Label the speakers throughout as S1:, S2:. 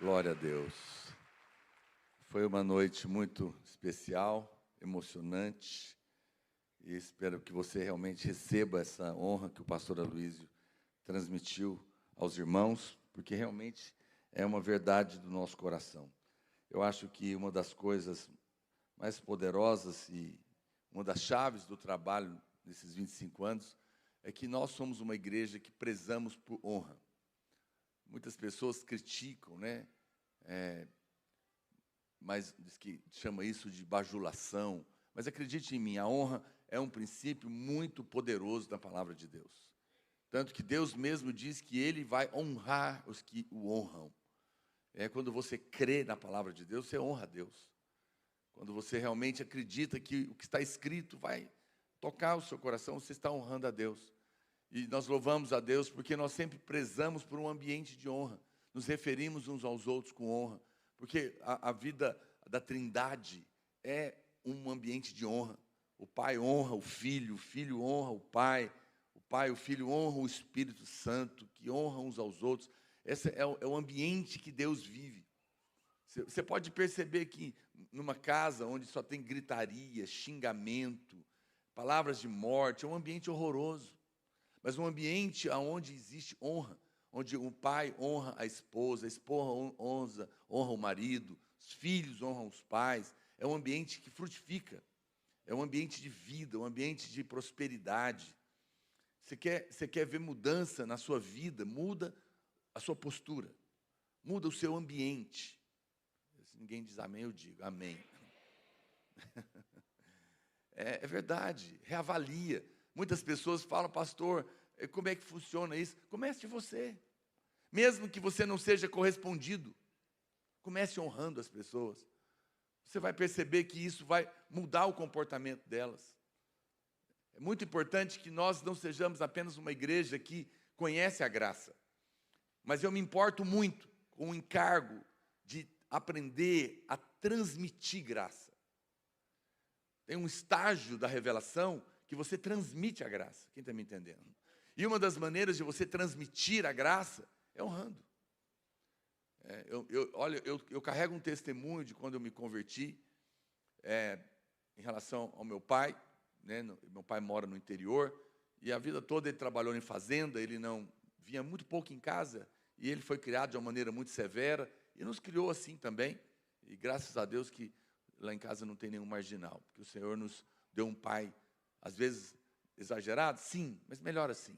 S1: Glória a Deus. Foi uma noite muito especial, emocionante, e espero que você realmente receba essa honra que o pastor Aloísio transmitiu aos irmãos, porque realmente é uma verdade do nosso coração. Eu acho que uma das coisas mais poderosas e uma das chaves do trabalho desses 25 anos é que nós somos uma igreja que prezamos por honra. Muitas pessoas criticam, né? Mas diz que chama isso de bajulação. Mas acredite em mim, a honra é um princípio muito poderoso da palavra de Deus. Tanto que Deus mesmo diz que Ele vai honrar os que o honram. Quando você crê na palavra de Deus, você honra a Deus. Quando você realmente acredita que o que está escrito vai tocar o seu coração, você está honrando a Deus. E nós louvamos a Deus porque nós sempre prezamos por um ambiente de honra. Nos referimos uns aos outros com honra. Porque a vida da Trindade é um ambiente de honra. O Pai honra o Filho honra o Pai e o Filho honram o Espírito Santo, que honram uns aos outros. Esse é o ambiente que Deus vive. Você pode perceber que numa casa onde só tem gritaria, xingamento, palavras de morte, é um ambiente horroroso. Mas um ambiente onde existe honra, onde o pai honra a esposa honra o marido, os filhos honram os pais, é um ambiente que frutifica, é um ambiente de vida, um ambiente de prosperidade. Você quer ver mudança na sua vida, muda a sua postura, muda o seu ambiente. Se ninguém diz amém, eu digo amém. É verdade, reavalia. Muitas pessoas falam, pastor, como é que funciona isso? Comece de você. Mesmo que você não seja correspondido, comece honrando as pessoas. Você vai perceber que isso vai mudar o comportamento delas. É muito importante que nós não sejamos apenas uma igreja que conhece a graça. Mas eu me importo muito com o encargo de aprender a transmitir graça. Tem um estágio da revelação que você transmite a graça. Quem está me entendendo? E uma das maneiras de você transmitir a graça é honrando. Eu carrego um testemunho de quando eu me converti, em relação ao meu pai. Né? Meu pai mora no interior, e a vida toda ele trabalhou em fazenda, ele não vinha muito pouco em casa, e ele foi criado de uma maneira muito severa, e nos criou assim também. E graças a Deus que lá em casa não tem nenhum marginal, porque o Senhor nos deu um pai, às vezes exagerado, sim, mas melhor assim.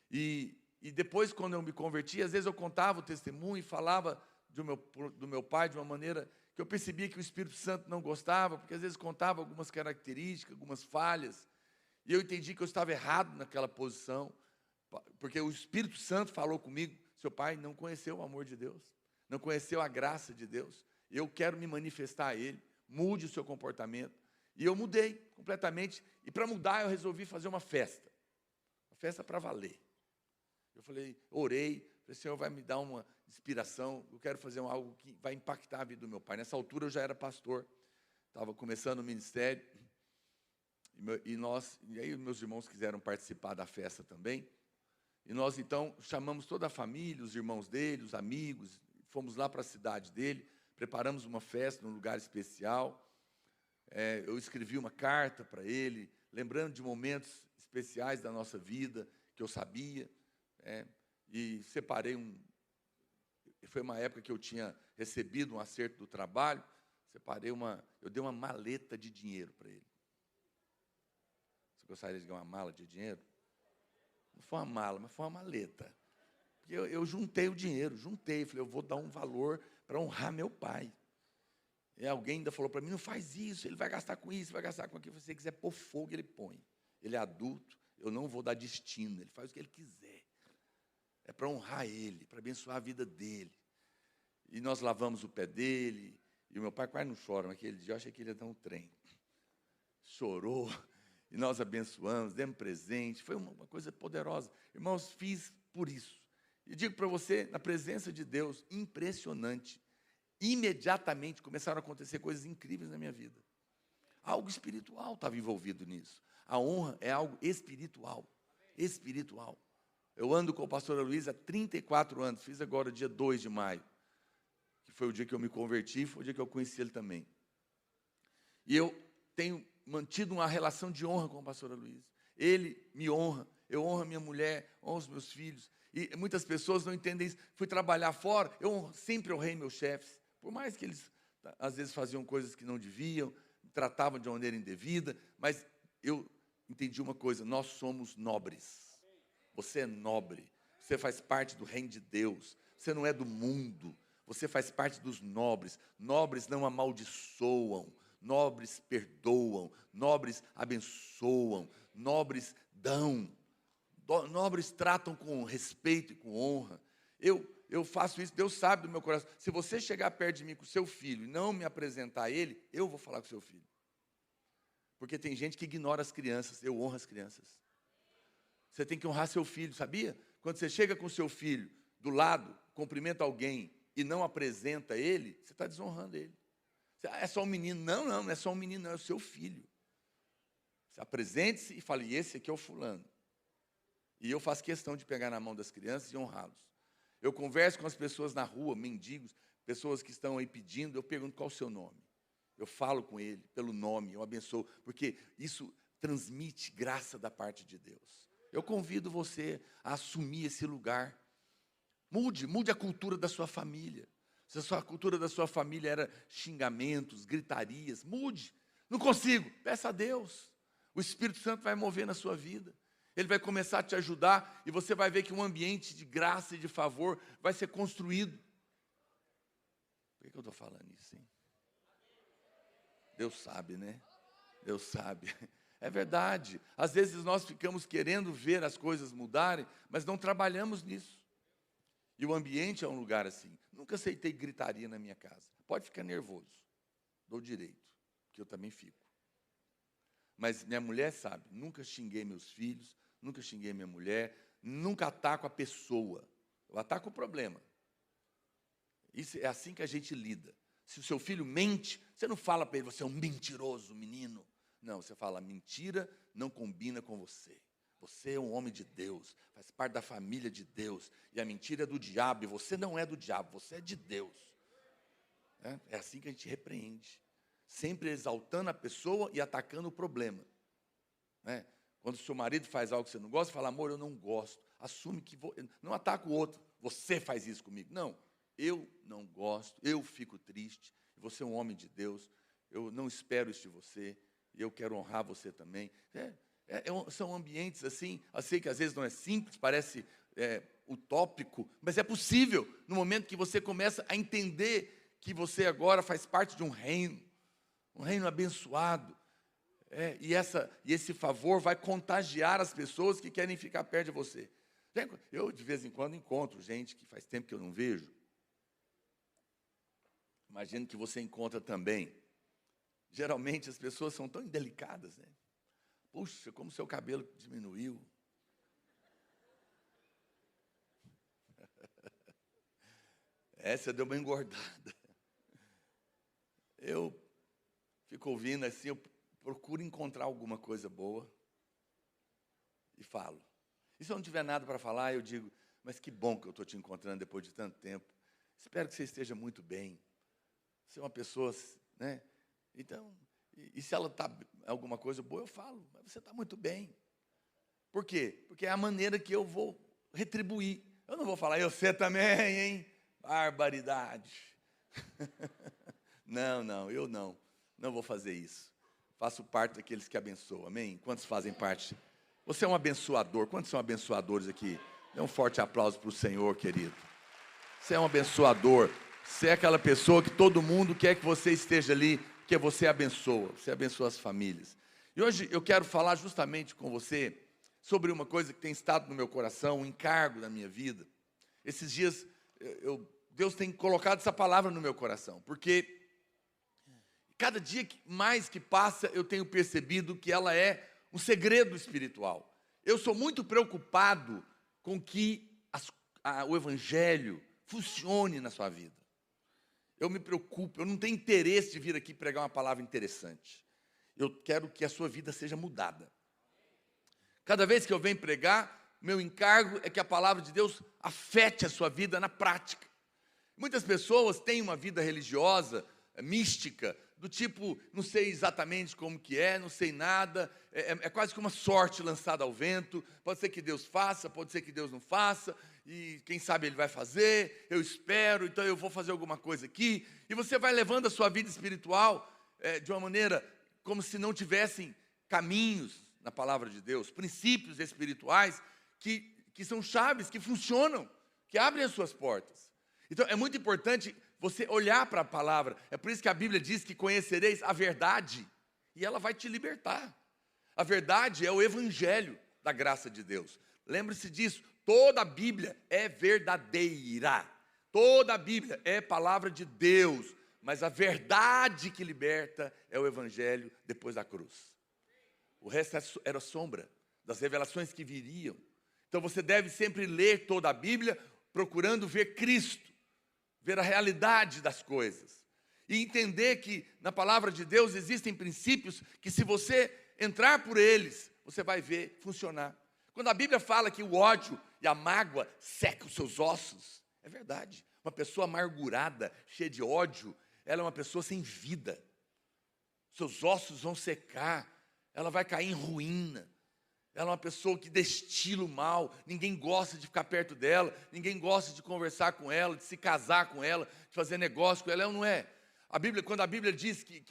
S1: E depois, quando eu me converti, às vezes eu contava o testemunho e falava do meu pai de uma maneira que eu percebia que o Espírito Santo não gostava, porque às vezes contava algumas características, algumas falhas, e eu entendi que eu estava errado naquela posição, porque o Espírito Santo falou comigo, seu pai não conheceu o amor de Deus, não conheceu a graça de Deus, eu quero me manifestar a Ele, mude o seu comportamento. E eu mudei completamente, e para mudar eu resolvi fazer uma festa para valer. Eu orei, falei, Senhor, vai me dar uma inspiração, eu quero fazer algo que vai impactar a vida do meu pai. Nessa altura eu já era pastor, estava começando o ministério, e aí meus irmãos quiseram participar da festa também, e nós então chamamos toda a família, os irmãos dele, os amigos, fomos lá para a cidade dele, preparamos uma festa num lugar especial. Eu escrevi uma carta para ele, lembrando de momentos especiais da nossa vida, que eu sabia, e separei foi uma época que eu tinha recebido um acerto do trabalho, eu dei uma maleta de dinheiro para ele. Você gostaria de ganhar uma mala de dinheiro? Não foi uma mala, mas foi uma maleta. Porque eu juntei o dinheiro, falei, eu vou dar um valor para honrar meu pai. E alguém ainda falou para mim, não faz isso, ele vai gastar com isso, vai gastar com aquilo. Se você quiser pôr fogo, ele põe. Ele é adulto, eu não vou dar destino, ele faz o que ele quiser. É para honrar ele, para abençoar a vida dele. E nós lavamos o pé dele, e o meu pai quase não chora, mas aquele dia eu achei que ele ia dar um trem. Chorou, e nós abençoamos, demos presente, foi uma coisa poderosa. Irmãos, fiz por isso. E digo para você, na presença de Deus, impressionante. Imediatamente começaram a acontecer coisas incríveis na minha vida. Algo espiritual estava envolvido nisso. A honra é algo espiritual. Espiritual. Eu ando com o pastor Aloísio há 34 anos, fiz agora dia 2 de maio. foi o dia que eu me converti, foi o dia que eu conheci ele também. E eu tenho mantido uma relação de honra com a pastora Luísa. Ele me honra, eu honro a minha mulher, honro os meus filhos. E muitas pessoas não entendem isso. Fui trabalhar fora, eu sempre honrei meus chefes. Por mais que eles, às vezes, faziam coisas que não deviam, tratavam de uma maneira indevida, mas eu entendi uma coisa: nós somos nobres. Você é nobre, você faz parte do reino de Deus, você não é do mundo, você faz parte dos nobres. Nobres não amaldiçoam, nobres perdoam, nobres abençoam, nobres dão, nobres tratam com respeito e com honra. Eu faço isso, Deus sabe do meu coração. Se você chegar perto de mim com o seu filho e não me apresentar a ele, eu vou falar com o seu filho. Porque tem gente que ignora as crianças, eu honro as crianças. Você tem que honrar seu filho, sabia? Quando você chega com o seu filho do lado, cumprimenta alguém e não apresenta ele, você está desonrando ele. É só um menino. Não é só um menino, não, é o seu filho. Você apresente-se e fale: esse aqui é o fulano. E eu faço questão de pegar na mão das crianças e honrá-los. Eu converso com as pessoas na rua, mendigos, pessoas que estão aí pedindo, eu pergunto: qual o seu nome? Eu falo com ele pelo nome, eu abençoo, porque isso transmite graça da parte de Deus. Eu convido você a assumir esse lugar. Mude a cultura da sua família. Se a cultura da sua família era xingamentos, gritarias, mude. Não consigo, peça a Deus. O Espírito Santo vai mover na sua vida. Ele vai começar a te ajudar e você vai ver que um ambiente de graça e de favor vai ser construído. Por que eu estou falando isso, hein? Deus sabe, né? Deus sabe. É verdade. Às vezes nós ficamos querendo ver as coisas mudarem, mas não trabalhamos nisso. E o ambiente é um lugar assim. Nunca aceitei gritaria na minha casa. Pode ficar nervoso. Dou direito, porque eu também fico. Mas minha mulher sabe, nunca xinguei meus filhos, nunca xinguei minha mulher, nunca ataco a pessoa. Eu ataco o problema. Isso é assim que a gente lida. Se o seu filho mente, você não fala para ele: você é um mentiroso, menino. Não, você fala: mentira não combina com você. Você é um homem de Deus, faz parte da família de Deus. E a mentira é do diabo, e você não é do diabo, você é de Deus. É assim que a gente repreende. Sempre exaltando a pessoa e atacando o problema. Quando o seu marido faz algo que você não gosta, fala: amor, eu não gosto. Assume que não ataca o outro. Você faz isso comigo. Não, eu não gosto, eu fico triste. Você é um homem de Deus, eu não espero isso de você, e eu quero honrar você também. São ambientes assim, eu sei que às vezes não é simples, parece utópico, mas é possível, no momento que você começa a entender que você agora faz parte de um reino abençoado, e esse favor vai contagiar as pessoas que querem ficar perto de você. Eu, de vez em quando, encontro gente que faz tempo que eu não vejo. Imagino que você encontra também. Geralmente as pessoas são tão indelicadas, né? Puxa, como seu cabelo diminuiu. Você deu uma engordada. Eu fico ouvindo assim, eu procuro encontrar alguma coisa boa e falo. E se eu não tiver nada para falar, eu digo: mas que bom que eu estou te encontrando depois de tanto tempo. Espero que você esteja muito bem. Você é uma pessoa, né? Então, e se ela está alguma coisa boa, eu falo: mas você está muito bem. Por quê? Porque é a maneira que eu vou retribuir. Eu não vou falar: eu você também, hein? Barbaridade. Não, eu não vou fazer isso. Faço parte daqueles que abençoam, amém? Quantos fazem parte? Você é um abençoador. Quantos são abençoadores aqui? Dê um forte aplauso para o Senhor, querido. Você é um abençoador. Você é aquela pessoa que todo mundo quer que você esteja ali, porque você abençoa as famílias. E hoje eu quero falar justamente com você sobre uma coisa que tem estado no meu coração, um encargo da minha vida. Esses dias, Deus tem colocado essa palavra no meu coração, porque cada dia mais que passa, eu tenho percebido que ela é um segredo espiritual. Eu sou muito preocupado com que o Evangelho funcione na sua vida. Eu me preocupo, eu não tenho interesse de vir aqui pregar uma palavra interessante. Eu quero que a sua vida seja mudada. Cada vez que eu venho pregar, meu encargo é que a palavra de Deus afete a sua vida na prática. Muitas pessoas têm uma vida religiosa, mística, do tipo, não sei exatamente como que é, não sei nada, é quase que uma sorte lançada ao vento, pode ser que Deus faça, pode ser que Deus não faça, e quem sabe Ele vai fazer, eu espero, então eu vou fazer alguma coisa aqui, e você vai levando a sua vida espiritual de uma maneira como se não tivessem caminhos na palavra de Deus, princípios espirituais que são chaves, que funcionam, que abrem as suas portas. Então é muito importante você olhar para a palavra. É por isso que a Bíblia diz que conhecereis a verdade, e ela vai te libertar. A verdade é o evangelho da graça de Deus. Lembre-se disso, toda a Bíblia é verdadeira. Toda a Bíblia é palavra de Deus, mas a verdade que liberta é o evangelho depois da cruz. O resto era sombra das revelações que viriam. Então você deve sempre ler toda a Bíblia, procurando ver Cristo, ver a realidade das coisas. E entender que na palavra de Deus existem princípios que, se você entrar por eles, você vai ver funcionar. Quando a Bíblia fala que o ódio e a mágoa secam os seus ossos, é verdade. Uma pessoa amargurada, cheia de ódio, ela é uma pessoa sem vida. Seus ossos vão secar, ela vai cair em ruína. Ela é uma pessoa que destila o mal, ninguém gosta de ficar perto dela, ninguém gosta de conversar com ela, de se casar com ela, de fazer negócio com ela, é ou não é? Quando a Bíblia diz que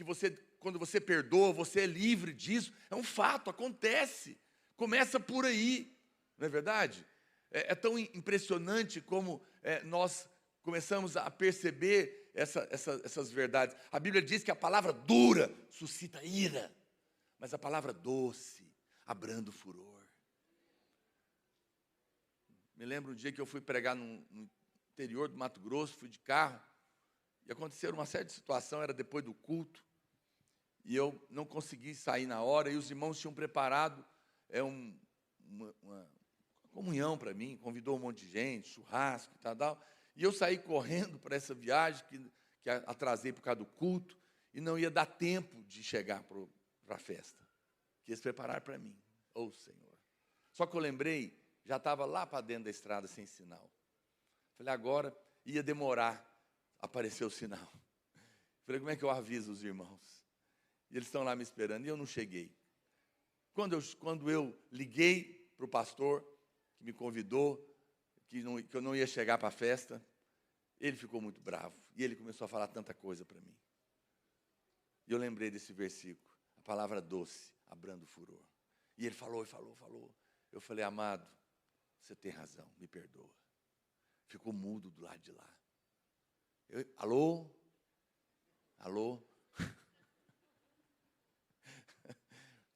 S1: quando você perdoa, você é livre disso, é um fato, acontece, começa por aí, não é verdade? É tão impressionante como nós começamos a perceber essas verdades. A Bíblia diz que a palavra dura suscita ira, mas a palavra doce abranda o furor. Me lembro um dia que eu fui pregar no interior do Mato Grosso, fui de carro, e aconteceu uma série de situações, era depois do culto, e eu não consegui sair na hora, e os irmãos tinham preparado uma comunhão para mim, convidou um monte de gente, churrasco e tal, e eu saí correndo para essa viagem, que atrasei por causa do culto, e não ia dar tempo de chegar para a festa, que eles prepararam para mim. Oh, Senhor. Só que eu lembrei, já estava lá para dentro da estrada sem sinal. Falei, agora ia demorar a aparecer o sinal. Falei, como é que eu aviso os irmãos? E eles estão lá me esperando, e eu não cheguei. Quando eu liguei para o pastor, que me convidou, que eu não ia chegar para a festa, ele ficou muito bravo. E ele começou a falar tanta coisa para mim. E eu lembrei desse versículo, a palavra doce, abranda o furor. E ele falou. Eu falei, amado, você tem razão, me perdoa. Ficou mudo do lado de lá. Alô?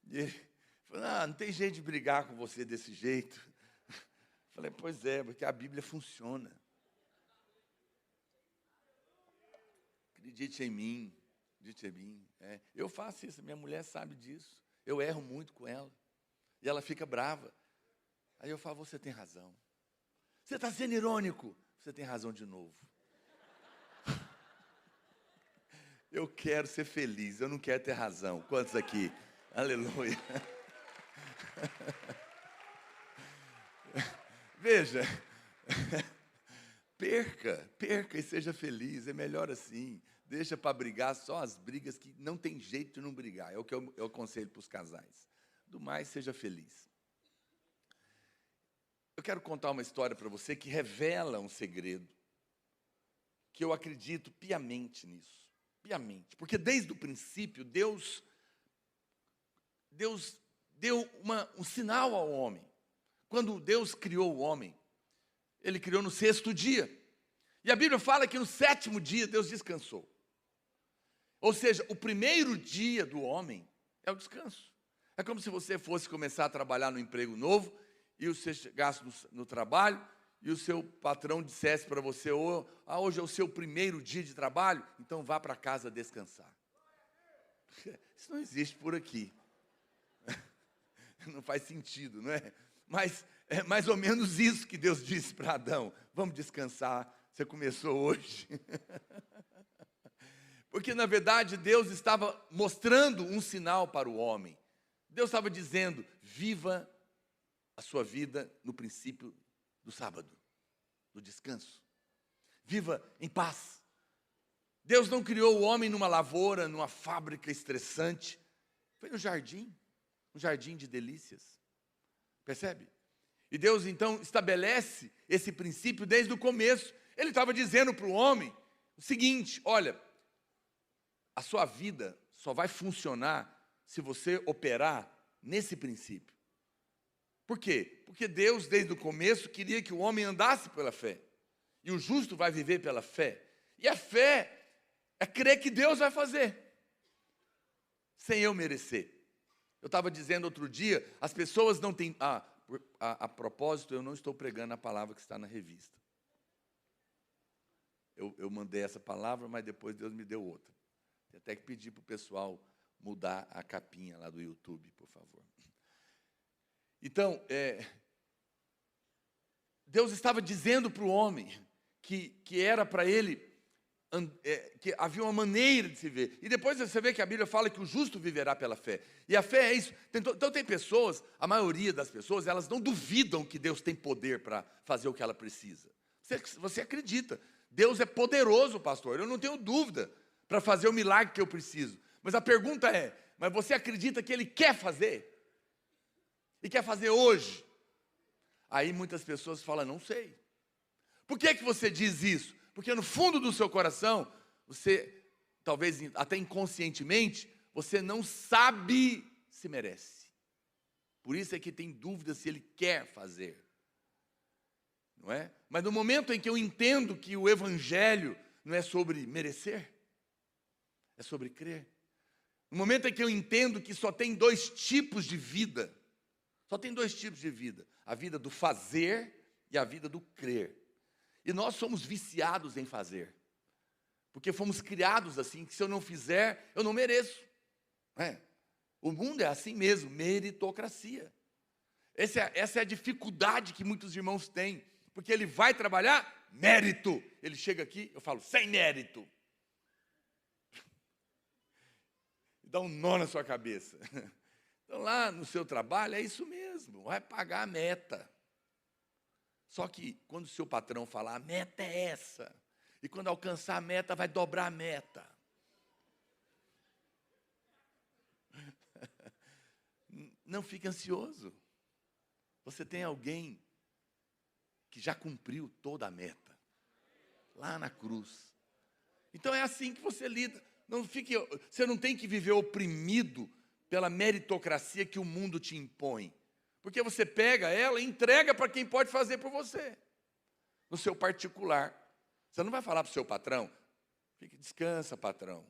S1: E ele falou, não tem jeito de brigar com você desse jeito. Falei, pois é, porque a Bíblia funciona. Acredite em mim. Eu faço isso, minha mulher sabe disso. Eu erro muito com ela. E ela fica brava. Aí eu falo, você tem razão. Você está sendo irônico. Você tem razão de novo. Eu quero ser feliz, eu não quero ter razão. Quantos aqui? Aleluia. Veja, perca e seja feliz, é melhor assim. Deixa para brigar só as brigas que não tem jeito de não brigar. É o que eu aconselho para os casais. Do mais, seja feliz. Eu quero contar uma história para você que revela um segredo, que eu acredito piamente nisso. Piamente. Porque desde o princípio, Deus deu um sinal ao homem. Quando Deus criou o homem, Ele criou no 6º dia. E a Bíblia fala que no 7º dia Deus descansou. Ou seja, o primeiro dia do homem é o descanso. É como se você fosse começar a trabalhar no emprego novo, e você chegasse no trabalho, e o seu patrão dissesse para você, hoje é o seu primeiro dia de trabalho, então vá para casa descansar. Isso não existe por aqui. Não faz sentido, não é? Mas é mais ou menos isso que Deus disse para Adão. Vamos descansar, você começou hoje. Porque, na verdade, Deus estava mostrando um sinal para o homem. Deus estava dizendo, viva a sua vida no princípio do sábado, do descanso. viva em paz. Deus não criou o homem numa lavoura, numa fábrica estressante. Foi no jardim, um jardim de delícias. Percebe? E Deus então estabelece esse princípio desde o começo. Ele estava dizendo para o homem o seguinte: olha, a sua vida só vai funcionar se você operar nesse princípio. Por quê? Porque Deus, desde o começo, queria que o homem andasse pela fé. E o justo vai viver pela fé. E a fé é crer que Deus vai fazer, sem eu merecer. Eu estava dizendo outro dia, as pessoas não têm... A propósito, eu não estou pregando a palavra que está na revista. Eu mandei essa palavra, mas depois Deus me deu outra. Tem até que pedir para o pessoal mudar a capinha lá do YouTube, por favor. Então, Deus estava dizendo para o homem que era para ele, que havia uma maneira de se ver. E depois você vê que a Bíblia fala que o justo viverá pela fé. E a fé é isso. Então tem pessoas, a maioria das pessoas, elas não duvidam que Deus tem poder para fazer o que ela precisa. Você acredita. Deus é poderoso, pastor. Eu não tenho dúvida para fazer o milagre que eu preciso. Mas a pergunta é, mas você acredita que Ele quer fazer? E quer fazer hoje? Aí muitas pessoas falam, não sei. Por que você diz isso? Porque no fundo do seu coração, você, talvez até inconscientemente, você não sabe se merece. Por isso é que tem dúvida se Ele quer fazer. Não é? Mas no momento em que eu entendo que o Evangelho não é sobre merecer, é sobre crer. No momento em que eu entendo que só tem dois tipos de vida, só tem dois tipos de vida, a vida do fazer e a vida do crer. E nós somos viciados em fazer, porque fomos criados assim, que se eu não fizer, eu não mereço. O mundo é assim mesmo, meritocracia. Essa é a dificuldade que muitos irmãos têm, porque ele vai trabalhar, mérito. Ele chega aqui, eu falo, sem mérito. Dá um nó na sua cabeça. Então lá no seu trabalho é isso mesmo, vai pagar a meta. Só que quando o seu patrão falar, a meta é essa, e quando alcançar a meta, vai dobrar a meta. Não fique ansioso. Você tem alguém que já cumpriu toda a meta, lá na cruz. Então é assim que você lida. Você não tem que viver oprimido pela meritocracia que o mundo te impõe. Porque você pega ela e entrega para quem pode fazer por você. No seu particular. Você não vai falar para o seu patrão, descansa, patrão.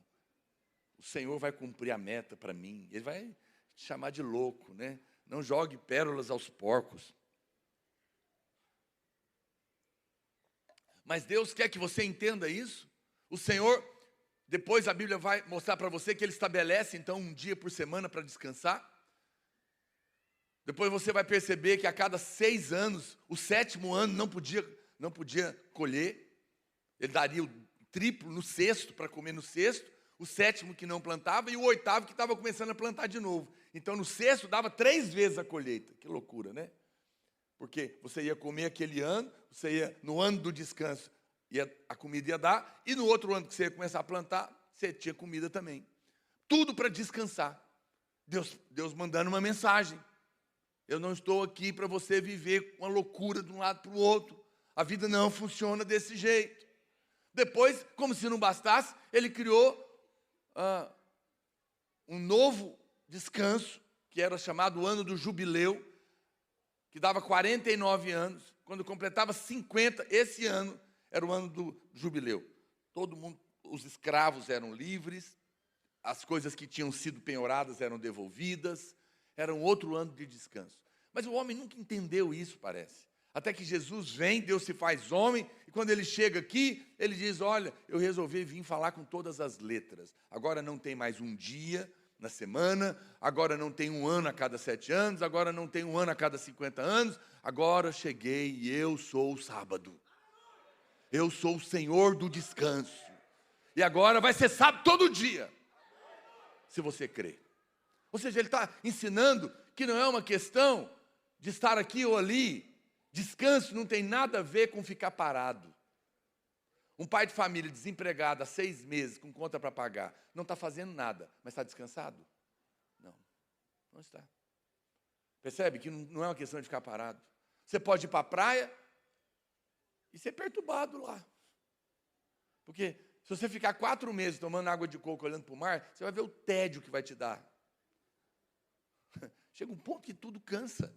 S1: O Senhor vai cumprir a meta para mim. Ele vai te chamar de louco, né? Não jogue pérolas aos porcos. Mas Deus quer que você entenda isso. O Senhor, depois a Bíblia vai mostrar para você que Ele estabelece então um dia por semana para descansar. Depois você vai perceber que a cada 6 anos, o 7º ano não podia colher. Ele daria o triplo no 6º, para comer no 6º. O 7º que não plantava e o 8º que estava começando a plantar de novo. Então no 6º dava 3 vezes a colheita. Que loucura, né? Porque você ia comer aquele ano, você ia no ano do descanso, a comida ia dar, e no outro ano que você ia começar a plantar, você tinha comida também. Tudo para descansar. Deus mandando uma mensagem. Eu não estou aqui para você viver uma loucura de um lado para o outro. A vida não funciona desse jeito. Depois, como se não bastasse, Ele criou um novo descanso, que era chamado o ano do jubileu, que dava 49 anos. Quando completava 50, esse ano era o ano do jubileu. Todo mundo, os escravos eram livres, as coisas que tinham sido penhoradas eram devolvidas, era um outro ano de descanso. Mas o homem nunca entendeu isso, parece. Até que Jesus vem, Deus se faz homem, e quando Ele chega aqui, Ele diz, olha, eu resolvi vir falar com todas as letras. Agora não tem mais um dia na semana, agora não tem um ano a cada 7 anos, agora não tem um ano a cada 50 anos, agora cheguei e eu sou o sábado. Eu sou o Senhor do descanso. E agora vai ser sábado todo dia, se você crer. Ou seja, Ele está ensinando que não é uma questão de estar aqui ou ali. Descanso não tem nada a ver com ficar parado. Um pai de família desempregado há 6 meses, com conta para pagar, não está fazendo nada, mas está descansado? Não, não está. Percebe que não é uma questão de ficar parado. Você pode ir para a praia e ser perturbado lá. Porque se você ficar 4 meses tomando água de coco, olhando para o mar, você vai ver o tédio que vai te dar. Chega um ponto que tudo cansa.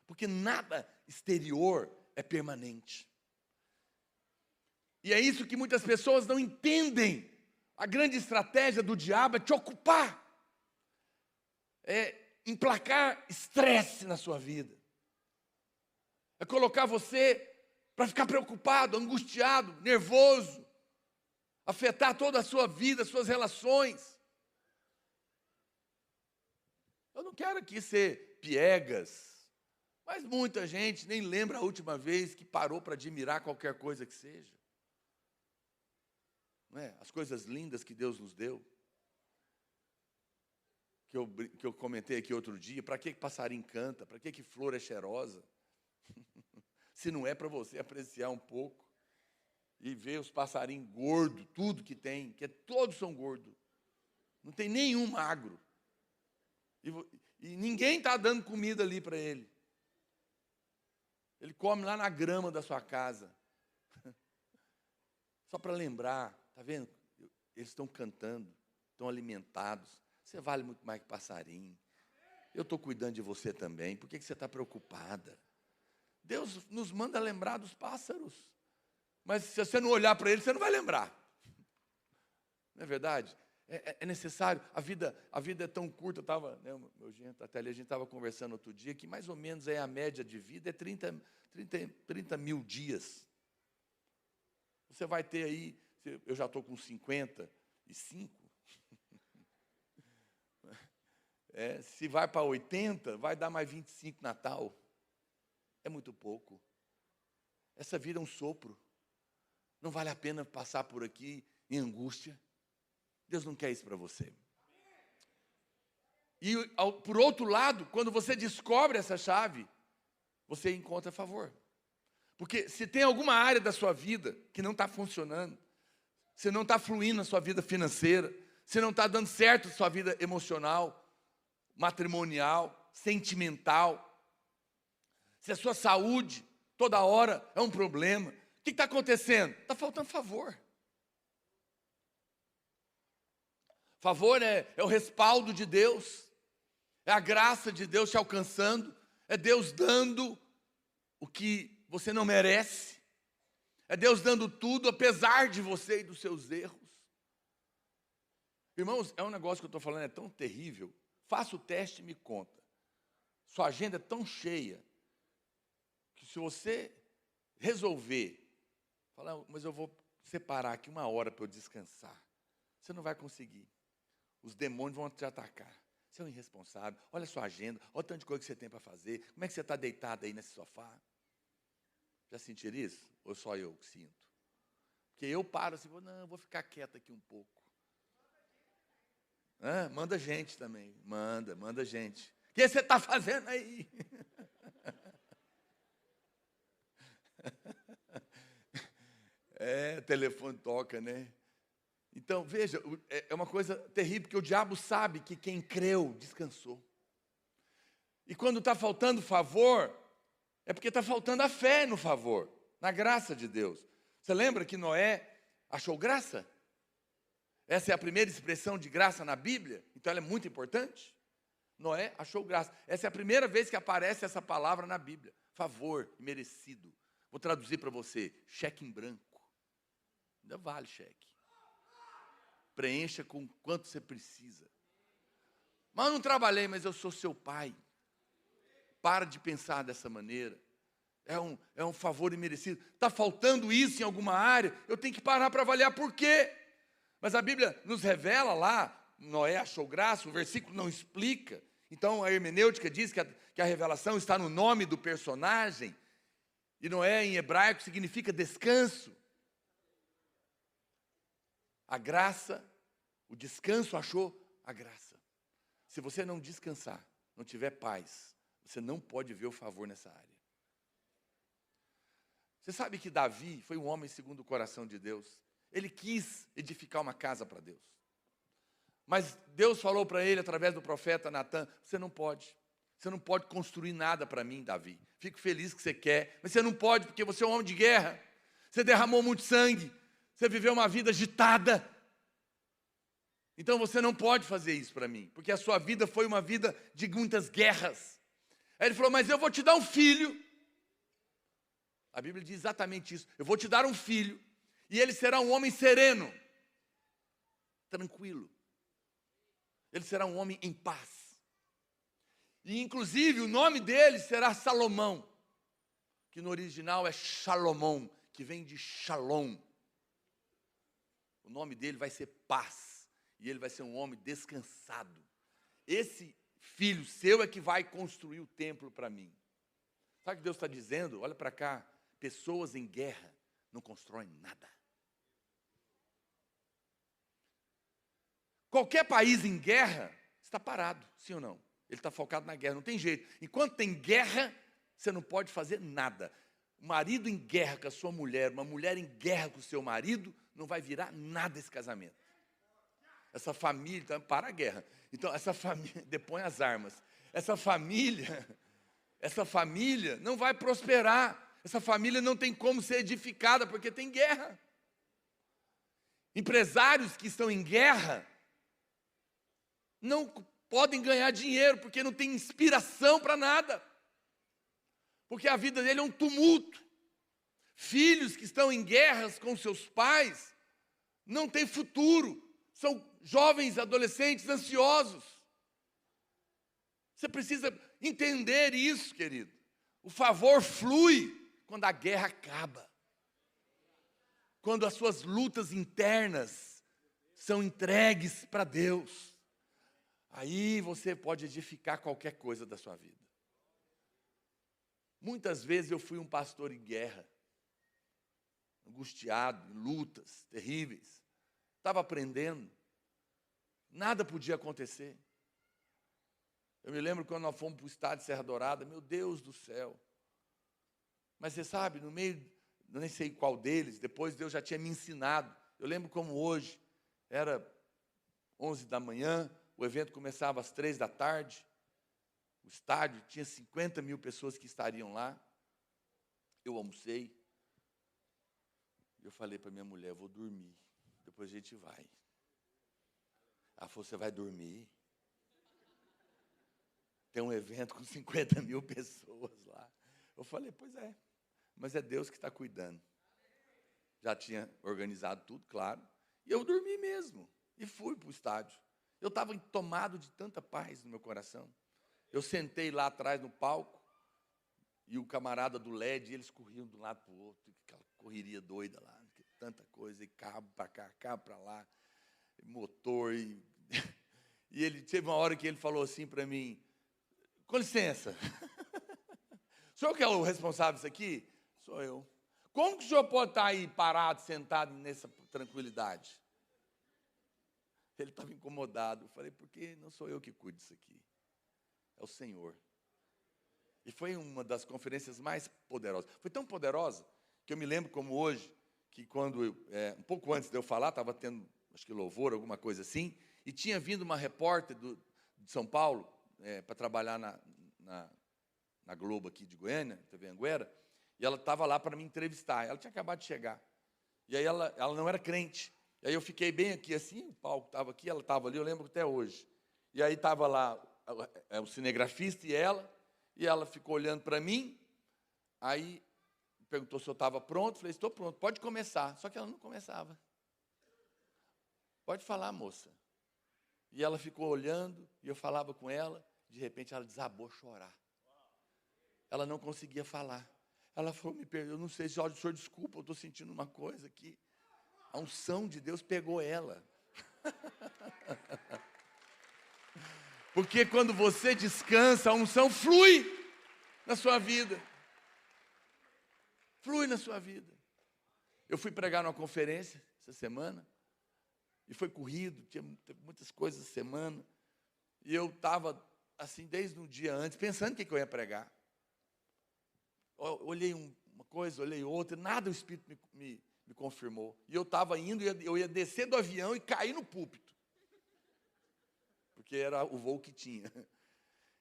S1: Porque nada exterior é permanente. E é isso que muitas pessoas não entendem. A grande estratégia do diabo é te ocupar. É emplacar estresse na sua vida. É colocar você para ficar preocupado, angustiado, nervoso. Afetar toda a sua vida, suas relações. Eu não quero aqui ser piegas, mas muita gente nem lembra a última vez que parou para admirar qualquer coisa que seja. Não é? As coisas lindas que Deus nos deu. Que eu comentei aqui outro dia, para que passarinho canta? Para que flor é cheirosa? Se não é para você apreciar um pouco e ver os passarinhos gordos, tudo que tem, que todos são gordos. Não tem nenhum magro. E ninguém está dando comida ali para ele. Ele come lá na grama da sua casa. Só para lembrar, está vendo? Eles estão cantando, estão alimentados. Você vale muito mais que passarinho. Eu estou cuidando de você também. Por que você está preocupada? Deus nos manda lembrar dos pássaros. Mas se você não olhar para ele, você não vai lembrar. Não é verdade? É necessário. A vida é tão curta. Eu estava, né, meu genro, até ali a gente estava conversando outro dia, que mais ou menos a média de vida é 30 mil dias. Você vai ter aí, eu já estou com 55. Se vai para 80, vai dar mais 25 Natal. É muito pouco. Essa vida é um sopro. Não vale a pena passar por aqui em angústia. Deus não quer isso para você. E, por outro lado, quando você descobre essa chave, você encontra favor. Porque se tem alguma área da sua vida que não está funcionando, se não está fluindo na sua vida financeira, se não está dando certo na sua vida emocional, matrimonial, sentimental, se a sua saúde toda hora é um problema, o que está acontecendo? Está faltando favor. Favor é o respaldo de Deus, é a graça de Deus te alcançando, é Deus dando o que você não merece, é Deus dando tudo apesar de você e dos seus erros. Irmãos, é um negócio que eu estou falando, é tão terrível. Faça o teste e me conta. Sua agenda é tão cheia que se você resolver, falar, mas eu vou separar aqui 1 hora para eu descansar, você não vai conseguir. Os demônios vão te atacar. Você é um irresponsável. Olha a sua agenda, olha o tanto de coisa que você tem para fazer. Como é que você está deitado aí nesse sofá? Já sentiram isso? Ou só eu que sinto? Porque eu paro assim, não, eu vou ficar quieto aqui um pouco. Manda gente também. Manda gente. O que você está fazendo aí? O telefone toca, né? Então, veja, é uma coisa terrível, porque o diabo sabe que quem creu, descansou. E quando está faltando favor, é porque está faltando a fé no favor, na graça de Deus. Você lembra que Noé achou graça? Essa é a primeira expressão de graça na Bíblia, então ela é muito importante. Noé achou graça. Essa é a primeira vez que aparece essa palavra na Bíblia. Favor, merecido. Vou traduzir para você, cheque em branco. Ainda vale cheque. Preencha com quanto você precisa. Mas eu não trabalhei, mas eu sou seu pai. Para de pensar dessa maneira. É um favor imerecido. Está faltando isso em alguma área, eu tenho que parar para avaliar por quê. Mas a Bíblia nos revela lá, Noé achou graça, o versículo não explica. Então a hermenêutica diz que a revelação está no nome do personagem. E Noé em hebraico significa descanso. A graça, o descanso achou a graça. Se você não descansar, não tiver paz, você não pode ver o favor nessa área. Você sabe que Davi foi um homem segundo o coração de Deus. Ele quis edificar uma casa para Deus. Mas Deus falou para ele, através do profeta Natan, você não pode construir nada para mim, Davi. Fico feliz que você quer, mas você não pode, porque você é um homem de guerra. Você derramou muito sangue, você viveu uma vida agitada. Então você não pode fazer isso para mim, porque a sua vida foi uma vida de muitas guerras. Aí ele falou, mas eu vou te dar um filho. A Bíblia diz exatamente isso. Eu vou te dar um filho, e ele será um homem sereno, tranquilo. Ele será um homem em paz. E inclusive o nome dele será Salomão, que no original é Shalomão, que vem de Shalom. O nome dele vai ser paz, e ele vai ser um homem descansado. Esse filho seu é que vai construir o templo para mim. Sabe o que Deus está dizendo? Olha para cá, pessoas em guerra não constroem nada. Qualquer país em guerra está parado, sim ou não? Ele está focado na guerra, não tem jeito. Enquanto tem guerra, você não pode fazer nada. Um marido em guerra com a sua mulher, uma mulher em guerra com o seu marido, não vai virar nada esse casamento. Essa família, então, para a guerra. Então, essa família, depõe as armas. Essa família não vai prosperar. Essa família não tem como ser edificada, porque tem guerra. Empresários que estão em guerra não podem ganhar dinheiro, porque não tem inspiração para nada. Porque a vida dele é um tumulto. Filhos que estão em guerras com seus pais não têm futuro. São jovens, adolescentes ansiosos. Você precisa entender isso, querido. O favor flui quando a guerra acaba. Quando as suas lutas internas são entregues para Deus. Aí você pode edificar qualquer coisa da sua vida. Muitas vezes eu fui um pastor em guerra, angustiado, em lutas terríveis. Estava aprendendo, nada podia acontecer. Eu me lembro quando nós fomos para o estado de Serra Dourada, meu Deus do céu. Mas você sabe, no meio, eu nem sei qual deles, depois Deus já tinha me ensinado. Eu lembro como hoje, era 11 da manhã, o evento começava às 3 da tarde, o estádio tinha 50 mil pessoas que estariam lá. Eu almocei, eu falei para minha mulher, vou dormir, depois a gente vai. Ela falou, você vai dormir? Tem um evento com 50 mil pessoas lá. Eu falei, pois é, mas é Deus que está cuidando. Já tinha organizado tudo, claro, e eu dormi mesmo, e fui para o estádio. Eu estava tomado de tanta paz no meu coração. Eu sentei lá atrás no palco, e o camarada do LED, eles corriam de um lado para o outro, aquela correria doida lá, tanta coisa, e cabo para cá, cabo para lá, motor, e ele teve uma hora que ele falou assim para mim, com licença, o senhor que é o responsável disso aqui? Sou eu. Como que o senhor pode estar aí parado, sentado nessa tranquilidade? Ele estava incomodado. Eu falei, porque não sou eu que cuido disso aqui. É o Senhor. E foi uma das conferências mais poderosas. Foi tão poderosa que eu me lembro como hoje, que quando, um pouco antes de eu falar, estava tendo, acho que louvor, alguma coisa assim, e tinha vindo uma repórter de São Paulo, para trabalhar na Globo aqui de Goiânia, TV Anguera, e ela estava lá para me entrevistar. Ela tinha acabado de chegar. E aí ela não era crente. E aí eu fiquei bem aqui assim, o palco estava aqui, ela estava ali, eu lembro até hoje. E aí estava lá o cinegrafista e ela ficou olhando para mim, aí perguntou se eu estava pronto, falei, estou pronto, pode começar. Só que ela não começava. Pode falar, moça. E ela ficou olhando, e eu falava com ela, de repente ela desabou a chorar. Ela não conseguia falar. Ela falou, me perdoa, eu não sei se o senhor desculpa, eu estou sentindo uma coisa aqui. A unção de Deus pegou ela. Porque quando você descansa, a unção flui na sua vida. Flui na sua vida. Eu fui pregar numa conferência essa semana, e foi corrido, teve muitas coisas essa semana, e eu estava, assim, desde um dia antes, pensando o que eu ia pregar. Eu olhei uma coisa, olhei outra, nada o Espírito me me confirmou. E eu estava indo, eu ia descer do avião e cair no púlpito. Porque era o voo que tinha.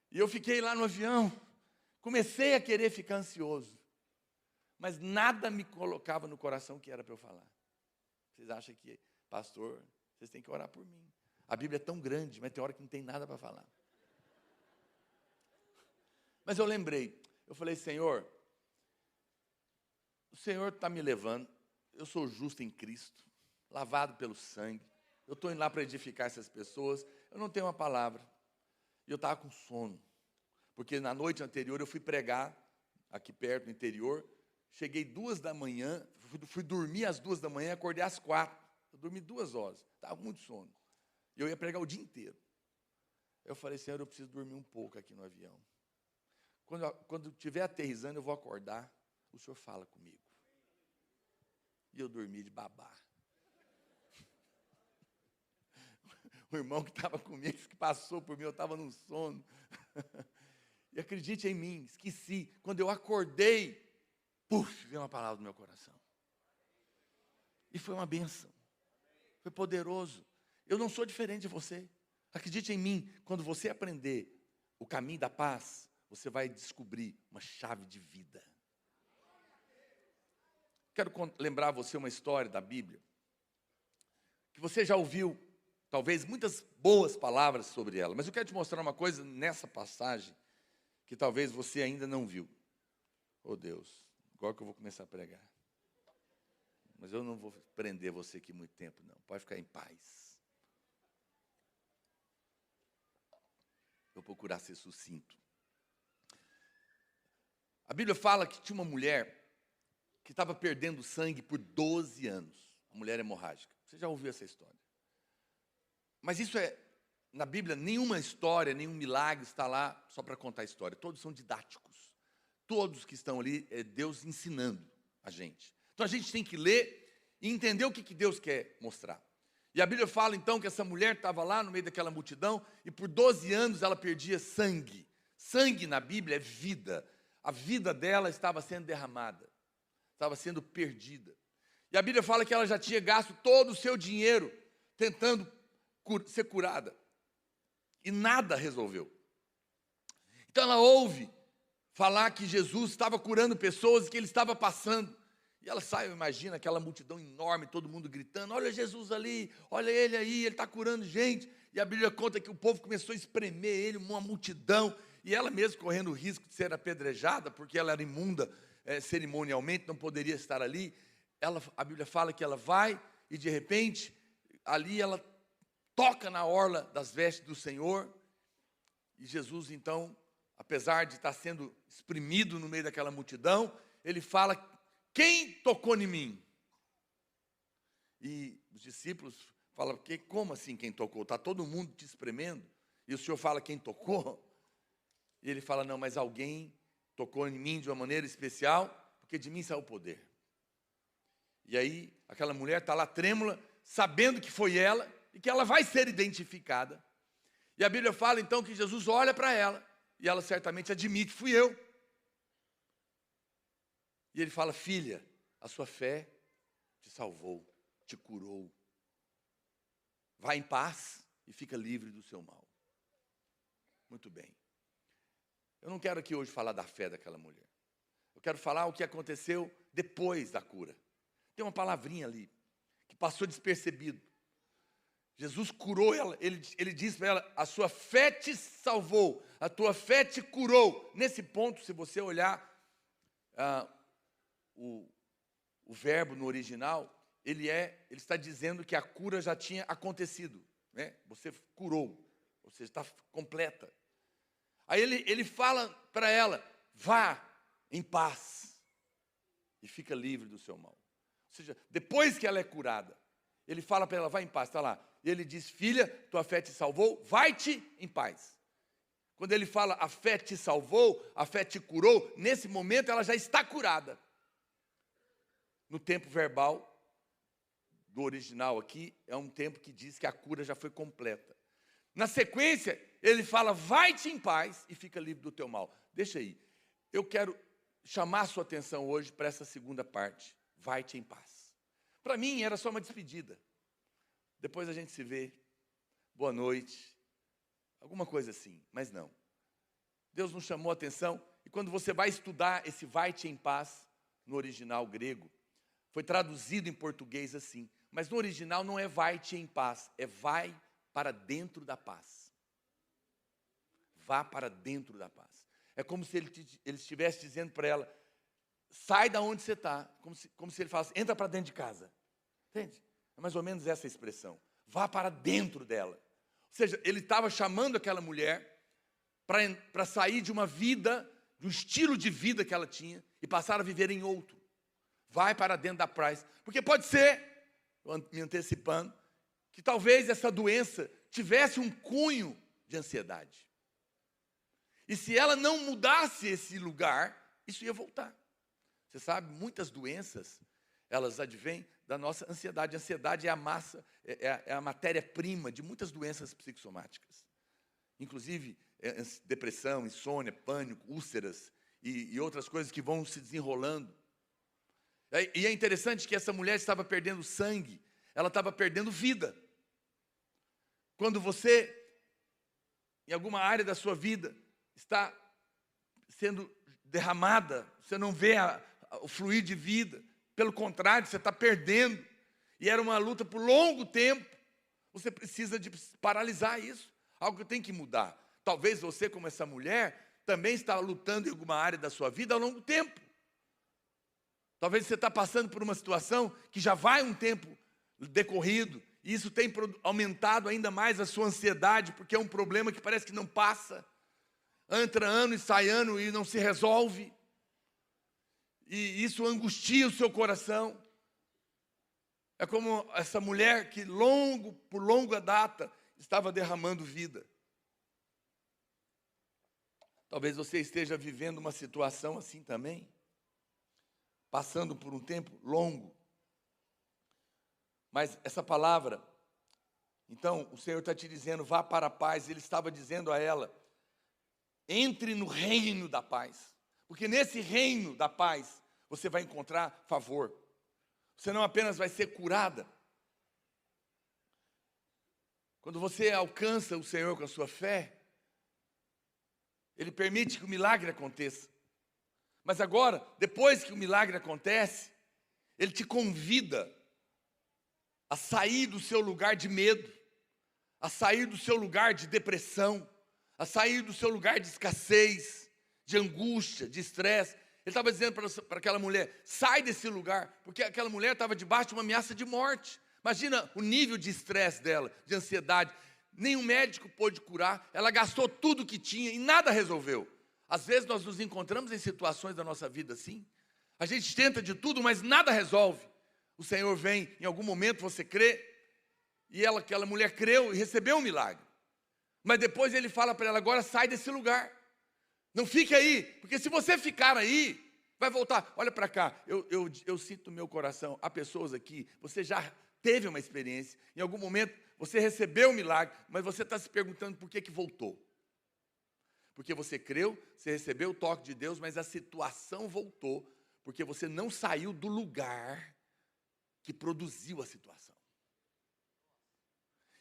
S1: E eu fiquei lá no avião, comecei a querer ficar ansioso. Mas nada me colocava no coração que era para eu falar. Vocês acham que, pastor, vocês têm que orar por mim. A Bíblia é tão grande, mas tem hora que não tem nada para falar. Mas eu lembrei, eu falei, Senhor, o Senhor está me levando, eu sou justo em Cristo, lavado pelo sangue, eu estou indo lá para edificar essas pessoas, eu não tenho uma palavra. E eu estava com sono, porque na noite anterior eu fui pregar, aqui perto, no interior, cheguei 2 da manhã, fui dormir às 2 da manhã, acordei às 4, eu dormi 2 horas, estava com muito sono. E eu ia pregar o dia inteiro. Eu falei, Senhor, eu preciso dormir um pouco aqui no avião. Quando eu estiver aterrissando, eu vou acordar, o Senhor fala comigo. E eu dormi de babá. O irmão que estava comigo, que passou por mim, eu estava num sono. E acredite em mim, esqueci. Quando eu acordei, veio uma palavra no meu coração. E foi uma bênção. Foi poderoso. Eu não sou diferente de você. Acredite em mim, quando você aprender o caminho da paz, você vai descobrir uma chave de vida. Quero lembrar você uma história da Bíblia, que você já ouviu, talvez, muitas boas palavras sobre ela, mas eu quero te mostrar uma coisa nessa passagem, que talvez você ainda não viu. Oh Deus, agora que eu vou começar a pregar. Mas eu não vou prender você aqui muito tempo, não. Pode ficar em paz. Vou procurar ser sucinto. A Bíblia fala que tinha uma mulher que estava perdendo sangue por 12 anos. Uma mulher hemorrágica. Você já ouviu essa história? Mas isso na Bíblia, nenhuma história, nenhum milagre está lá só para contar a história. Todos são didáticos. Todos que estão ali, é Deus ensinando a gente. Então a gente tem que ler e entender o que Deus quer mostrar. E a Bíblia fala então que essa mulher estava lá no meio daquela multidão e por 12 anos ela perdia sangue. Sangue na Bíblia é vida. A vida dela estava sendo derramada, estava sendo perdida. E a Bíblia fala que ela já tinha gasto todo o seu dinheiro tentando ser curada. E nada resolveu. Então ela ouve falar que Jesus estava curando pessoas e que ele estava passando. E ela sai, imagina, aquela multidão enorme, todo mundo gritando, olha Jesus ali, olha ele aí, ele está curando gente. E a Bíblia conta que o povo começou a espremer ele, uma multidão, e ela mesma correndo o risco de ser apedrejada, porque ela era imunda cerimonialmente, não poderia estar ali. A Bíblia fala que ela vai, e de repente, ali ela toca na orla das vestes do Senhor, e Jesus então, apesar de estar sendo espremido no meio daquela multidão, ele fala, quem tocou em mim? E os discípulos falam, como assim quem tocou? Está todo mundo te espremendo? E o Senhor fala quem tocou? E ele fala, não, mas alguém tocou em mim de uma maneira especial, porque de mim saiu o poder. E aí, aquela mulher está lá trêmula, sabendo que foi ela, e que ela vai ser identificada. E a Bíblia fala então que Jesus olha para ela, e ela certamente admite, fui eu. E ele fala, filha, a sua fé te salvou, te curou. Vá em paz e fica livre do seu mal. Muito bem. Eu não quero aqui hoje falar da fé daquela mulher. Eu quero falar o que aconteceu depois da cura. Tem uma palavrinha ali, que passou despercebido. Jesus curou ela, ele disse para ela, a sua fé te salvou, a tua fé te curou. Nesse ponto, se você olhar o verbo no original, ele está dizendo que a cura já tinha acontecido, né? Você curou, você está completa. Aí ele fala para ela, vá em paz e fica livre do seu mal. Ou seja, depois que ela é curada, ele fala para ela, vá em paz, está lá. E ele diz, filha, tua fé te salvou, vai-te em paz. Quando ele fala, a fé te salvou, a fé te curou, nesse momento ela já está curada. No tempo verbal do original aqui, é um tempo que diz que a cura já foi completa. Na sequência, ele fala, vai-te em paz e fica livre do teu mal. Deixa aí. Eu quero chamar a sua atenção hoje para essa segunda parte. Vai-te em paz. Para mim era só uma despedida. Depois a gente se vê, boa noite, alguma coisa assim, mas não. Deus nos chamou a atenção, e quando você vai estudar esse vai-te em paz, no original grego, foi traduzido em português assim, mas no original não é vai-te em paz, é vai para dentro da paz. Vá para dentro da paz. É como se ele estivesse dizendo para ela, sai da onde você está, como se ele falasse, entra para dentro de casa. Entende? É mais ou menos essa expressão. Vá para dentro dela. Ou seja, ele estava chamando aquela mulher para sair de uma vida, de um estilo de vida que ela tinha, e passar a viver em outro. Vai para dentro da paz. Porque pode ser, me antecipando, que talvez essa doença tivesse um cunho de ansiedade. E se ela não mudasse esse lugar, isso ia voltar. Você sabe, muitas doenças, elas advêm da nossa ansiedade. A ansiedade é a massa, é a matéria-prima de muitas doenças psicossomáticas. Inclusive, depressão, insônia, pânico, úlceras e outras coisas que vão se desenrolando. E é interessante que essa mulher estava perdendo sangue, ela estava perdendo vida. Quando você, em alguma área da sua vida, está sendo derramada, você não vê o fluir de vida, pelo contrário, você está perdendo, e era uma luta por longo tempo, você precisa de paralisar isso, algo que tem que mudar. Talvez você, como essa mulher, também está lutando em alguma área da sua vida há longo tempo. Talvez você está passando por uma situação que já vai um tempo decorrido, e isso tem aumentado ainda mais a sua ansiedade, porque é um problema que parece que não passa. Entra ano e sai ano e não se resolve. E isso angustia o seu coração. É como essa mulher que por longa data estava derramando vida. Talvez você esteja vivendo uma situação assim também, passando por um tempo longo. Mas essa palavra, então o Senhor está te dizendo, vá para a paz. Ele estava dizendo a ela, entre no reino da paz. Porque nesse reino da paz, você vai encontrar favor. Você não apenas vai ser curada. Quando você alcança o Senhor com a sua fé, Ele permite que o milagre aconteça. Mas agora, depois que o milagre acontece, Ele te convida a sair do seu lugar de medo, a sair do seu lugar de depressão, a sair do seu lugar de escassez, de angústia, de estresse. Ele estava dizendo para aquela mulher, sai desse lugar, porque aquela mulher estava debaixo de uma ameaça de morte. Imagina o nível de estresse dela, de ansiedade. Nenhum médico pôde curar, ela gastou tudo que tinha e nada resolveu. Às vezes nós nos encontramos em situações da nossa vida assim, a gente tenta de tudo, mas nada resolve. O Senhor vem, em algum momento você crê, e aquela mulher creu e recebeu um milagre. Mas depois Ele fala para ela, agora sai desse lugar. Não fique aí, porque se você ficar aí, vai voltar. Olha para cá, eu sinto no meu coração, há pessoas aqui, você já teve uma experiência, em algum momento você recebeu um milagre, mas você está se perguntando por que voltou. Porque você creu, você recebeu o toque de Deus, mas a situação voltou, porque você não saiu do lugar que produziu a situação.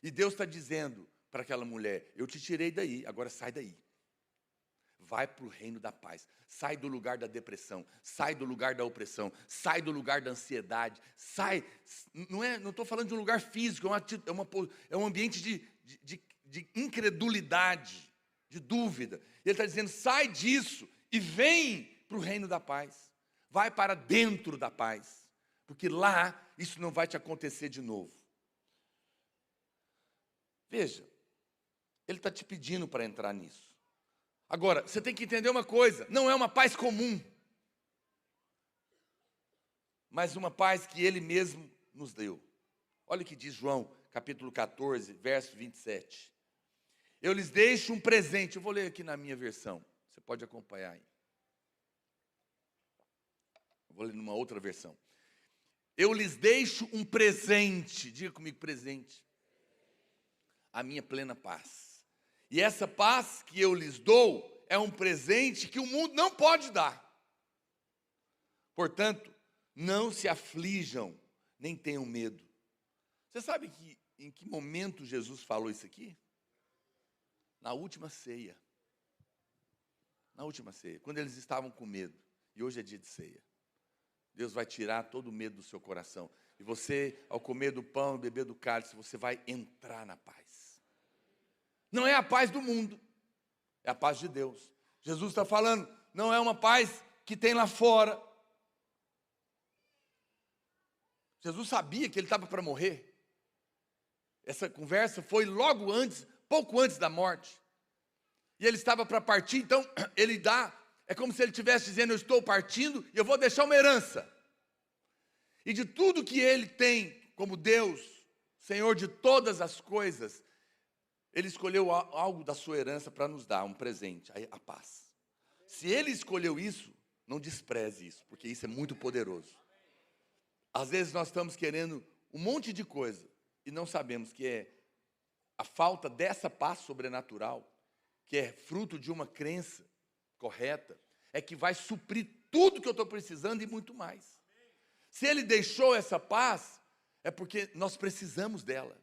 S1: E Deus está dizendo para aquela mulher, eu te tirei daí, agora sai daí. Vai para o reino da paz, sai do lugar da depressão, sai do lugar da opressão, sai do lugar da ansiedade, sai, não estou falando de um lugar físico, é um ambiente de incredulidade, de dúvida. Ele está dizendo, sai disso e vem para o reino da paz, vai para dentro da paz, porque lá isso não vai te acontecer de novo. Veja, Ele está te pedindo para entrar nisso. Agora, você tem que entender uma coisa, não é uma paz comum, mas uma paz que Ele mesmo nos deu. Olha o que diz João, capítulo 14, verso 27. Eu lhes deixo um presente, eu vou ler aqui na minha versão, você pode acompanhar aí. Eu vou ler numa outra versão. Eu lhes deixo um presente, diga comigo, presente, a minha plena paz. E essa paz que eu lhes dou é um presente que o mundo não pode dar. Portanto, não se aflijam, nem tenham medo. Você sabe em que momento Jesus falou isso aqui? Na última ceia. Na última ceia, quando eles estavam com medo. E hoje é dia de ceia. Deus vai tirar todo o medo do seu coração. E você, ao comer do pão e beber do cálice, você vai entrar na paz. Não é a paz do mundo, é a paz de Deus. Jesus está falando, não é uma paz que tem lá fora. Jesus sabia que ele estava para morrer. Essa conversa foi logo antes, pouco antes da morte. E ele estava para partir, então ele é como se ele estivesse dizendo, eu estou partindo e eu vou deixar uma herança. E de tudo que ele tem como Deus, Senhor de todas as coisas, ele escolheu algo da sua herança para nos dar, um presente, a paz. Se ele escolheu isso, não despreze isso, porque isso é muito poderoso. Às vezes nós estamos querendo um monte de coisa e não sabemos que é a falta dessa paz sobrenatural, que é fruto de uma crença correta, é que vai suprir tudo que eu estou precisando e muito mais. Se ele deixou essa paz, é porque nós precisamos dela.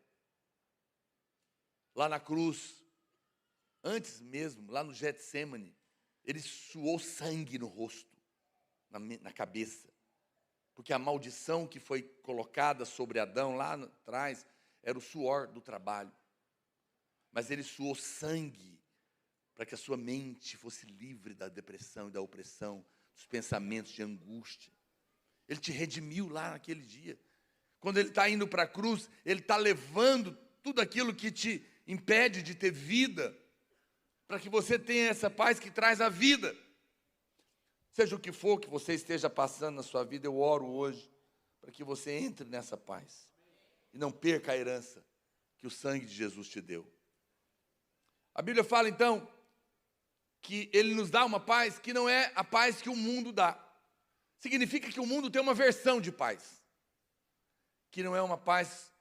S1: Lá na cruz, antes mesmo, lá no Getsêmani, ele suou sangue no rosto, na cabeça. Porque a maldição que foi colocada sobre Adão lá atrás era o suor do trabalho. Mas ele suou sangue para que a sua mente fosse livre da depressão e da opressão, dos pensamentos de angústia. Ele te redimiu lá naquele dia. Quando ele está indo para a cruz, ele está levando tudo aquilo que te impede de ter vida, para que você tenha essa paz que traz a vida. Seja o que for que você esteja passando na sua vida, eu oro hoje para que você entre nessa paz e não perca a herança que o sangue de Jesus te deu. A Bíblia fala então que ele nos dá uma paz que não é a paz que o mundo dá. Significa que o mundo tem uma versão de paz, que não é uma paz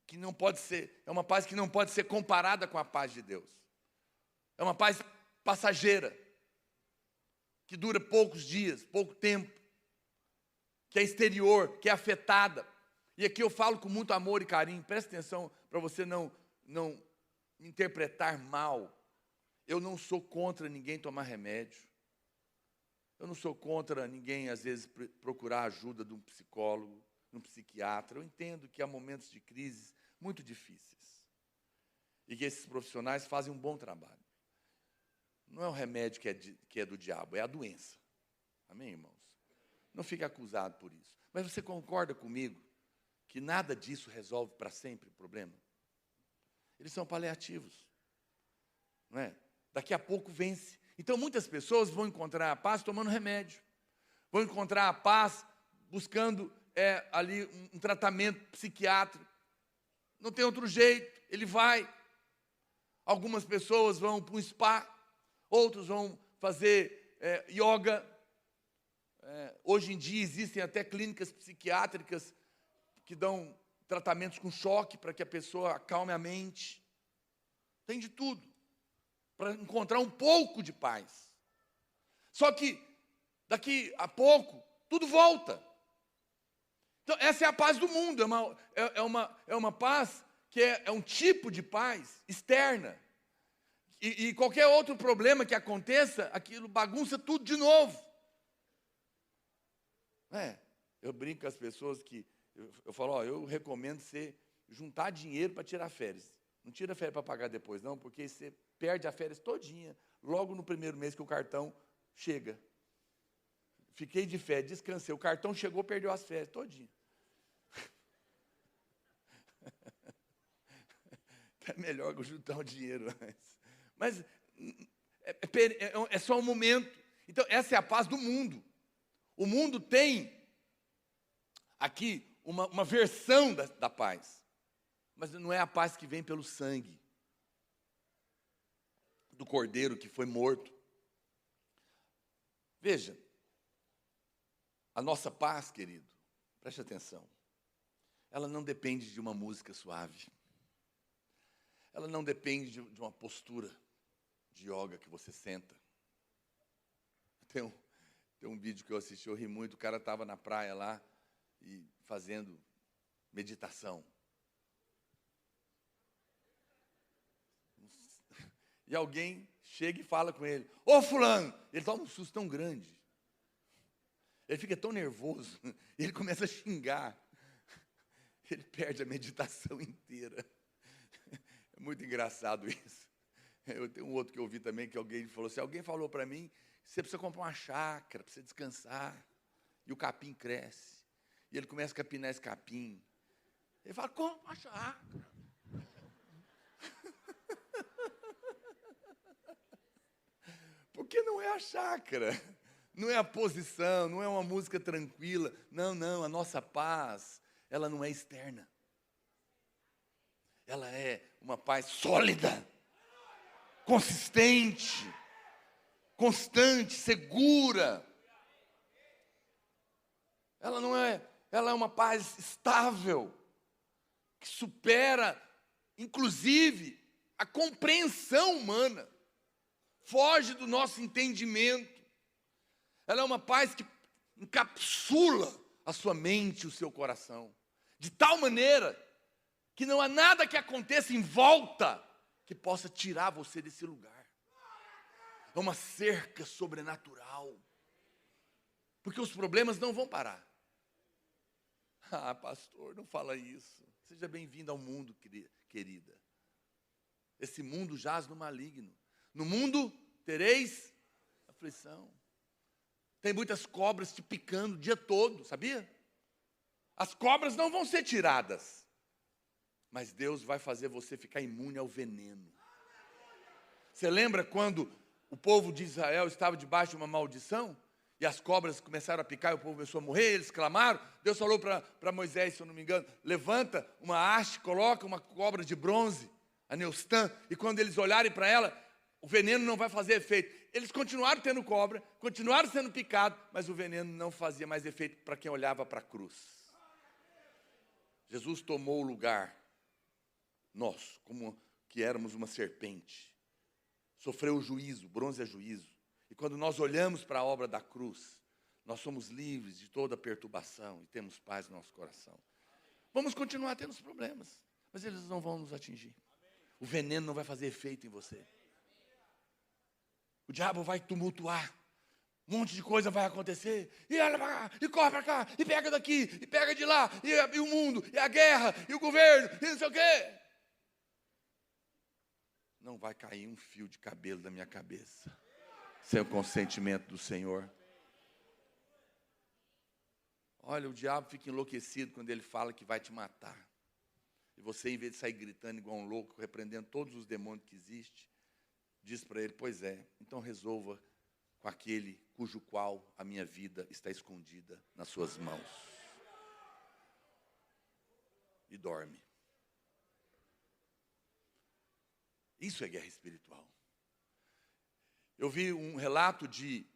S1: que não pode ser, é uma paz que não pode ser comparada com a paz de Deus. É uma paz passageira, que dura poucos dias, pouco tempo, que é exterior, que é afetada. E aqui eu falo com muito amor e carinho, presta atenção para você não interpretar mal. Eu não sou contra ninguém tomar remédio. Eu não sou contra ninguém, às vezes, procurar a ajuda de um psicólogo, de um psiquiatra. Eu entendo que há momentos de crises muito difíceis. E que esses profissionais fazem um bom trabalho. Não é o remédio que é do diabo, é a doença. Amém, irmãos? Não fique acusado por isso. Mas você concorda comigo que nada disso resolve para sempre o problema? Eles são paliativos. Não é? Daqui a pouco vence. Então, muitas pessoas vão encontrar a paz tomando remédio. Vão encontrar a paz buscando ali um tratamento psiquiátrico. Não tem outro jeito, ele vai. Algumas pessoas vão para um spa, outros vão fazer yoga. Hoje em dia existem até clínicas psiquiátricas que dão tratamentos com choque para que a pessoa acalme a mente. Tem de tudo para encontrar um pouco de paz. Só que daqui a pouco tudo volta. Então essa é a paz do mundo, é uma paz que é um tipo de paz externa. E qualquer outro problema que aconteça, aquilo bagunça tudo de novo. Eu brinco com as pessoas que eu falo, eu recomendo você juntar dinheiro para tirar férias. Não tira férias para pagar depois, não, porque você perde a férias todinha, logo no primeiro mês que o cartão chega. Fiquei de férias, descansei. O cartão chegou, perdeu as férias todinha. É melhor juntar o dinheiro antes. Mas é só um momento. Então, essa é a paz do mundo. O mundo tem aqui uma versão da paz. Mas não é a paz que vem pelo sangue do cordeiro que foi morto. Veja, a nossa paz, querido, preste atenção, ela não depende de uma música suave. Ela não depende de uma postura de yoga que você senta. Tem um vídeo que eu assisti, eu ri muito, o cara estava na praia lá, e fazendo meditação. E alguém chega e fala com ele: ô fulano, ele toma um susto tão grande. Ele fica tão nervoso, ele começa a xingar. Ele perde a meditação inteira. É muito engraçado isso. Eu tenho um outro que eu ouvi também, que alguém falou assim: alguém falou para mim, você precisa comprar uma chácara, para você descansar. E o capim cresce. E ele começa a capinar esse capim. Ele fala: compra uma chácara. Porque não é a chácara, não é a posição, não é uma música tranquila. Não, a nossa paz, ela não é externa. Ela é uma paz sólida, consistente, constante, segura. Ela é uma paz estável, que supera, inclusive, a compreensão humana. Foge do nosso entendimento. Ela é uma paz que encapsula a sua mente e o seu coração, de tal maneira que não há nada que aconteça em volta que possa tirar você desse lugar. É uma cerca sobrenatural, porque os problemas não vão parar. Ah, pastor, não fala isso. Seja bem-vindo ao mundo, querida. Esse mundo jaz no maligno. No mundo tereis aflição. Tem muitas cobras te picando o dia todo, sabia? As cobras não vão ser tiradas, mas Deus vai fazer você ficar imune ao veneno. Você lembra quando o povo de Israel estava debaixo de uma maldição? E as cobras começaram a picar e o povo começou a morrer, eles clamaram. Deus falou para Moisés, se eu não me engano: levanta uma haste, coloca uma cobra de bronze, a Neustã, e quando eles olharem para ela, o veneno não vai fazer efeito. Eles continuaram tendo cobra, continuaram sendo picados, mas o veneno não fazia mais efeito para quem olhava para a cruz. Jesus tomou o lugar, nós, como que éramos uma serpente, sofreu o juízo, bronze é juízo. E quando nós olhamos para a obra da cruz, nós somos livres de toda perturbação e temos paz no nosso coração. Vamos continuar tendo os problemas, mas eles não vão nos atingir. O veneno não vai fazer efeito em você. O diabo vai tumultuar. Um monte de coisa vai acontecer. E olha para cá, e corre para cá, e pega daqui, e pega de lá, e o mundo, e a guerra, e o governo, e não sei o quê. Não vai cair um fio de cabelo da minha cabeça sem o consentimento do Senhor. Olha, o diabo fica enlouquecido quando ele fala que vai te matar. E você, em vez de sair gritando igual um louco, repreendendo todos os demônios que existem, diz para ele: pois é, então resolva com aquele cujo qual a minha vida está escondida nas suas mãos. E dorme. Isso é guerra espiritual. Eu vi um relato de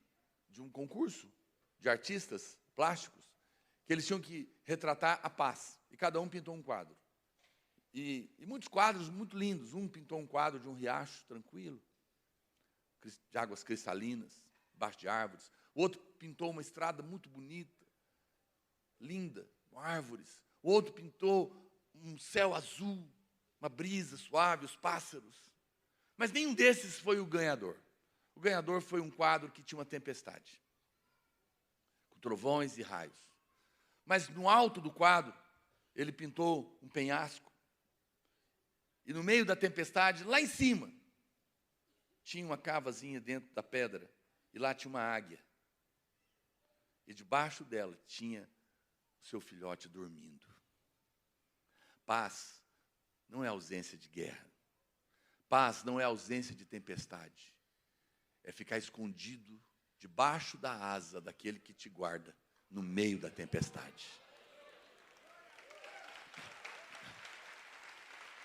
S1: um concurso de artistas plásticos, que eles tinham que retratar a paz, e cada um pintou um quadro. E muitos quadros muito lindos. Um pintou um quadro de um riacho tranquilo, de águas cristalinas, debaixo de árvores. O outro pintou uma estrada muito bonita, linda, com árvores. O outro pintou um céu azul, uma brisa suave, os pássaros. Mas nenhum desses foi o ganhador. O ganhador foi um quadro que tinha uma tempestade, com trovões e raios. Mas no alto do quadro, ele pintou um penhasco. E no meio da tempestade, lá em cima, tinha uma cavazinha dentro da pedra. E lá tinha uma águia. E debaixo dela tinha o seu filhote dormindo. Paz não é ausência de guerra. Paz não é ausência de tempestade. É ficar escondido debaixo da asa daquele que te guarda no meio da tempestade.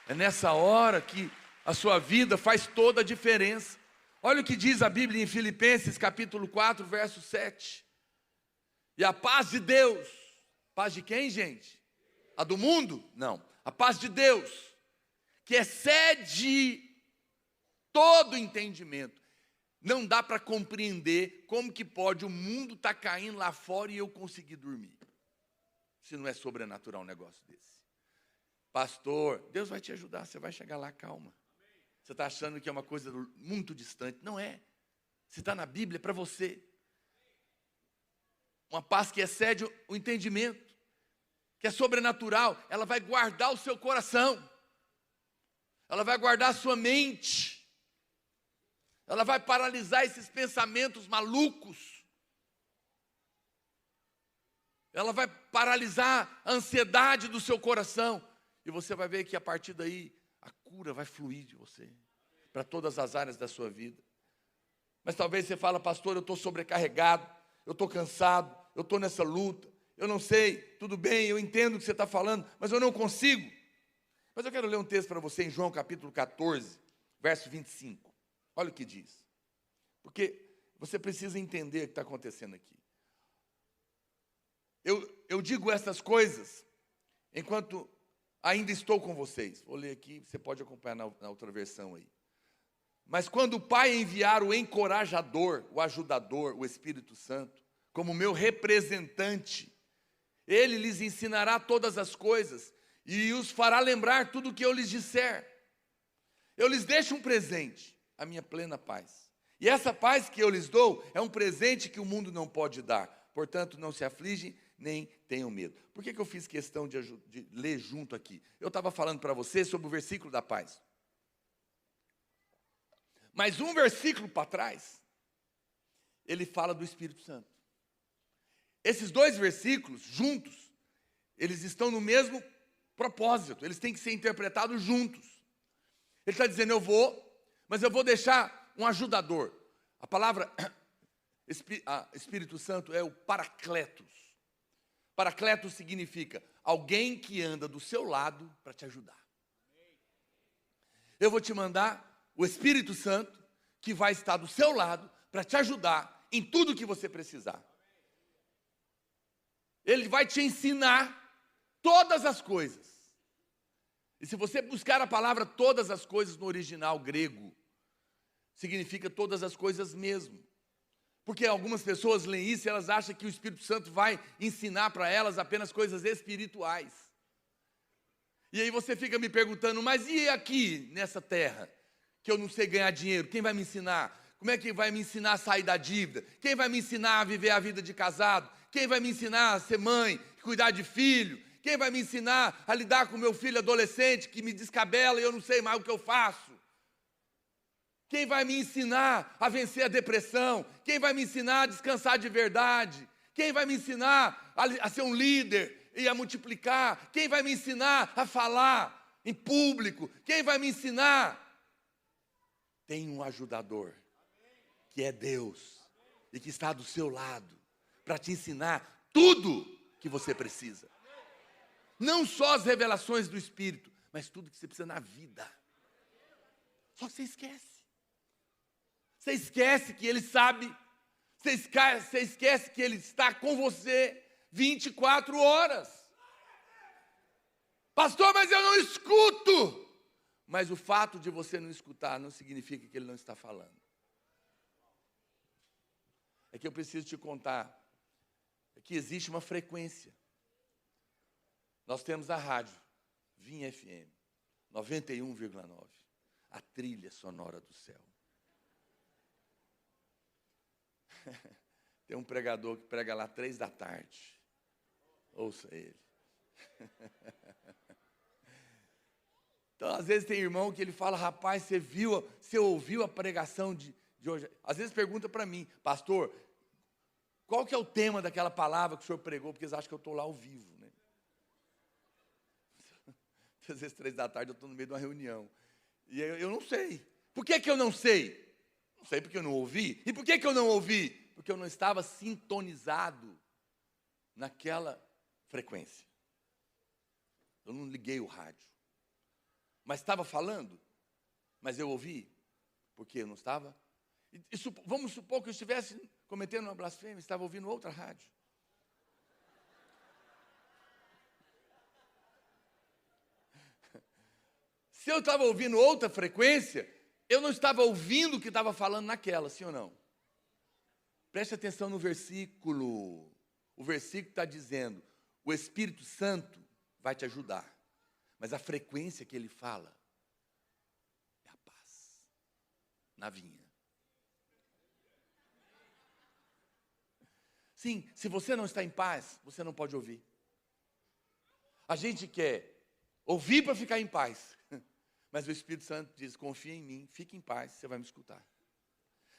S1: É nessa hora que a sua vida faz toda a diferença. Olha o que diz a Bíblia em Filipenses capítulo 4, verso 7. E a paz de Deus, paz de quem, gente? A do mundo? Não. A paz de Deus, que excede todo entendimento. Não dá para compreender como que pode o mundo estar caindo lá fora e eu conseguir dormir. se não é sobrenatural um negócio desse. Pastor, Deus vai te ajudar, você vai chegar lá, calma. Você está achando que é uma coisa muito distante. Não é. Se está na Bíblia, é para você. Uma paz que excede o entendimento, que é sobrenatural, ela vai guardar o seu coração. Ela vai guardar a sua mente. Ela vai paralisar esses pensamentos malucos. Ela vai paralisar a ansiedade do seu coração. E você vai ver que a partir daí, a cura vai fluir de você, para todas as áreas da sua vida. Mas talvez você fala, pastor, eu estou sobrecarregado, eu estou cansado, eu estou nessa luta, eu não sei, tudo bem, eu entendo o que você está falando, mas eu não consigo. Mas eu quero ler um texto para você em João capítulo 14, verso 25. Olha o que diz. Porque você precisa entender o que está acontecendo aqui. Eu digo essas coisas enquanto ainda estou com vocês. Vou ler aqui, você pode acompanhar na outra versão aí. Mas quando o Pai enviar o encorajador, o ajudador, o Espírito Santo, como meu representante, ele lhes ensinará todas as coisas e os fará lembrar tudo o que eu lhes disser. Eu lhes deixo um presente, a minha plena paz. E essa paz que eu lhes dou é um presente que o mundo não pode dar. Portanto, não se afligem, nem tenham medo. Por que eu fiz questão de ler junto aqui? Eu estava falando para você sobre o versículo da paz. Mas um versículo para trás, ele fala do Espírito Santo. Esses dois versículos, juntos, eles estão no mesmo propósito. Eles têm que ser interpretados juntos. Ele está dizendo, mas eu vou deixar um ajudador. A palavra Espírito Santo é o Paracletos. Paracletos significa alguém que anda do seu lado para te ajudar. Eu vou te mandar o Espírito Santo, que vai estar do seu lado para te ajudar em tudo que você precisar. Ele vai te ensinar todas as coisas. E se você buscar a palavra todas as coisas no original grego, significa todas as coisas mesmo. Porque algumas pessoas leem isso e elas acham que o Espírito Santo vai ensinar para elas apenas coisas espirituais. E aí você fica me perguntando, mas e aqui nessa terra, que eu não sei ganhar dinheiro, quem vai me ensinar? Como é que vai me ensinar a sair da dívida? Quem vai me ensinar a viver a vida de casado? Quem vai me ensinar a ser mãe, cuidar de filho? Quem vai me ensinar a lidar com meu filho adolescente que me descabela e eu não sei mais o que eu faço? Quem vai me ensinar a vencer a depressão? Quem vai me ensinar a descansar de verdade? Quem vai me ensinar a ser um líder e a multiplicar? Quem vai me ensinar a falar em público? Quem vai me ensinar? Tem um ajudador, que é Deus, e que está do seu lado, para te ensinar tudo que você precisa. Não só as revelações do Espírito, mas tudo que você precisa na vida. Só que você esquece. Você esquece que Ele sabe. Você esquece que Ele está com você 24 horas. Pastor, mas eu não escuto. Mas o fato de você não escutar não significa que Ele não está falando. É que eu preciso te contar que existe uma frequência. Nós temos a rádio, Vinha FM, 91,9, a trilha sonora do céu. Tem um pregador que prega lá 3 da tarde. Ouça ele. Então, às vezes tem irmão que ele fala, rapaz, você ouviu a pregação de hoje? Às vezes pergunta para mim, pastor, qual que é o tema daquela palavra que o senhor pregou? Porque eles acham que eu estou lá ao vivo, né? Às vezes 3 da tarde eu estou no meio de uma reunião. E eu não sei. Por que eu não sei? Não sei porque eu não ouvi. E por que eu não ouvi? Porque eu não estava sintonizado naquela frequência. Eu não liguei o rádio. Mas estava falando, mas eu ouvi, porque eu não estava. Vamos supor que eu estivesse cometendo uma blasfêmia, estava ouvindo outra rádio. Se eu estava ouvindo outra frequência, eu não estava ouvindo o que estava falando naquela, sim ou não? Preste atenção no versículo. O versículo está dizendo, O Espírito Santo vai te ajudar, mas a frequência que ele fala é a paz, na vinha. Sim, se você não está em paz, você não pode ouvir. A gente quer ouvir para ficar em paz, mas o Espírito Santo diz, confia em mim, fique em paz, você vai me escutar.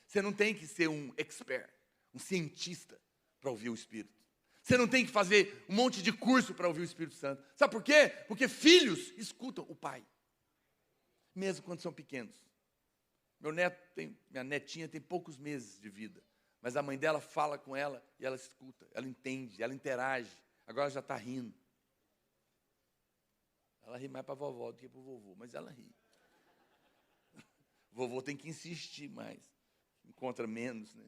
S1: Você não tem que ser um expert, um cientista para ouvir o Espírito. Você não tem que fazer um monte de curso para ouvir o Espírito Santo. Sabe por quê? Porque filhos escutam o pai, mesmo quando são pequenos. Minha netinha tem poucos meses de vida, mas a mãe dela fala com ela e ela escuta, ela entende, ela interage. Agora já está rindo. Ela ri mais para a vovó do que para o vovô, mas ela ri. O vovô tem que insistir mais, encontra menos, né?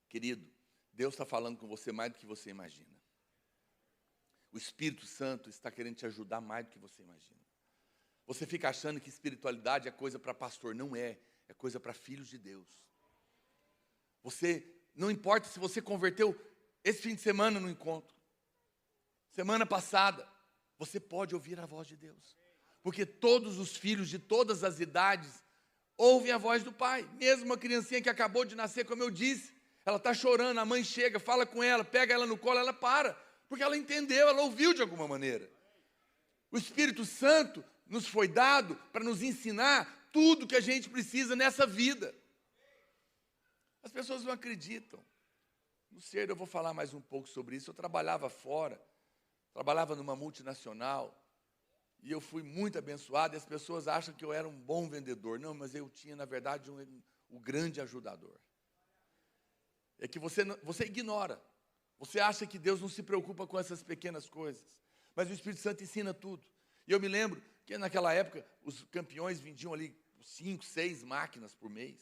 S1: Querido, Deus está falando com você mais do que você imagina. O Espírito Santo está querendo te ajudar mais do que você imagina. Você fica achando que espiritualidade é coisa para pastor. Não é, é coisa para filhos de Deus. Não importa se você converteu esse fim de semana no encontro, semana passada, você pode ouvir a voz de Deus. Porque todos os filhos de todas as idades ouvem a voz do Pai. Mesmo uma criancinha que acabou de nascer, como eu disse, ela está chorando, a mãe chega, fala com ela, pega ela no colo, ela para, porque ela entendeu, ela ouviu de alguma maneira. O Espírito Santo nos foi dado para nos ensinar tudo que a gente precisa nessa vida. As pessoas não acreditam. No cedo eu vou falar mais um pouco sobre isso. Eu trabalhava fora, trabalhava numa multinacional, e eu fui muito abençoado, e as pessoas acham que eu era um bom vendedor. Não, mas eu tinha, na verdade, um grande ajudador. É que você ignora. Você acha que Deus não se preocupa com essas pequenas coisas. Mas o Espírito Santo ensina tudo. E eu me lembro que naquela época, os campeões vendiam ali 5, 6 máquinas por mês.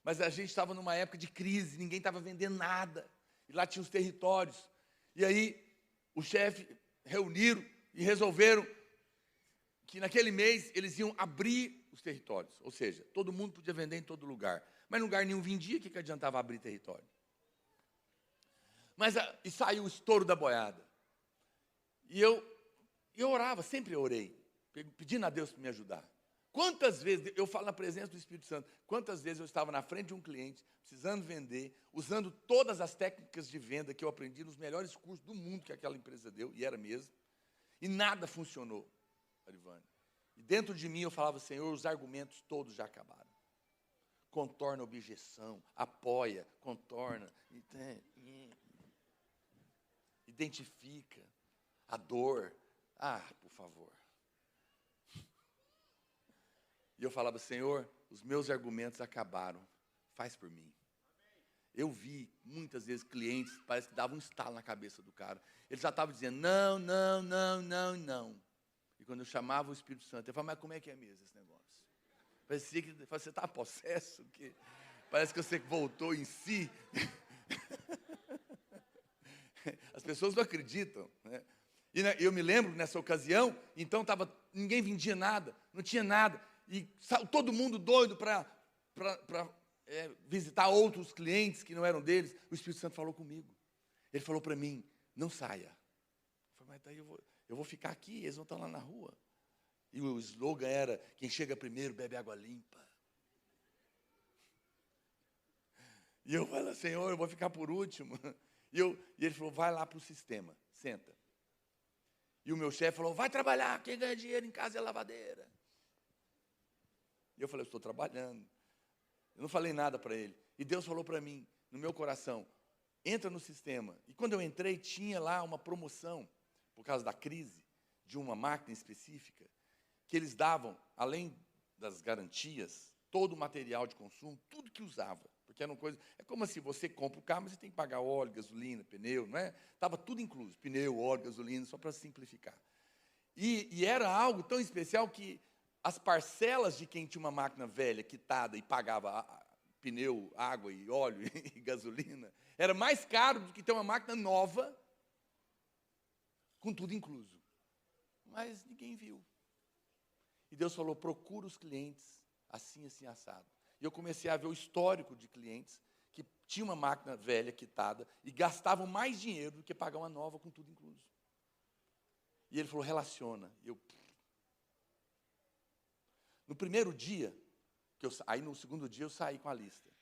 S1: Mas a gente estava numa época de crise, ninguém estava vendendo nada. E lá tinha os territórios. E aí, o chefe reuniram e resolveram que naquele mês eles iam abrir os territórios. Ou seja, todo mundo podia vender em todo lugar. Mas lugar nenhum vendia, o que adiantava abrir território? E saiu o estouro da boiada. E eu orava, sempre orei, pedindo a Deus para me ajudar. Quantas vezes, eu falo na presença do Espírito Santo, quantas vezes eu estava na frente de um cliente, precisando vender, usando todas as técnicas de venda que eu aprendi nos melhores cursos do mundo que aquela empresa deu, e era mesmo, e nada funcionou, Arivane. E dentro de mim eu falava, Senhor, os argumentos todos já acabaram. Contorna a objeção, apoia, contorna, identifica a dor. Por favor. E eu falava, Senhor, os meus argumentos acabaram, faz por mim. Eu vi, muitas vezes, clientes, parece que davam um estalo na cabeça do cara. Eles já estavam dizendo, não, não, não, não, não. E quando eu chamava o Espírito Santo, eu falava, mas como é que é mesmo esse negócio? Parecia que você está possesso, que parece que você voltou em si. As pessoas não acreditam, né? E eu me lembro, nessa ocasião, então ninguém vendia nada, não tinha nada. E todo mundo doido para visitar outros clientes que não eram deles. O Espírito Santo falou comigo. Ele falou para mim, não saia. Eu falei, mas daí eu vou ficar aqui, eles vão estar lá na rua. E o slogan era, quem chega primeiro bebe água limpa. E eu falei, Senhor, eu vou ficar por último. E ele falou, vai lá para o sistema, senta. E o meu chefe falou, vai trabalhar, quem ganha dinheiro em casa é lavadeira. E eu falei, eu estou trabalhando. Eu não falei nada para ele. E Deus falou para mim, no meu coração, entra no sistema. E quando eu entrei, tinha lá uma promoção, por causa da crise, de uma máquina específica, que eles davam, além das garantias, todo o material de consumo, tudo que usava. Porque era uma coisa, é como assim, você compra o carro, mas você tem que pagar óleo, gasolina, pneu, não é? Estava tudo incluso, pneu, óleo, gasolina, só para simplificar. E era algo tão especial que as parcelas de quem tinha uma máquina velha, quitada, e pagava pneu, água e óleo e gasolina, era mais caro do que ter uma máquina nova, com tudo incluso. Mas ninguém viu. E Deus falou, procura os clientes assim, assim, assado. E eu comecei a ver o histórico de clientes que tinha uma máquina velha quitada e gastavam mais dinheiro do que pagar uma nova com tudo incluso. E ele falou, relaciona. No primeiro dia, aí no segundo dia eu saí com a lista.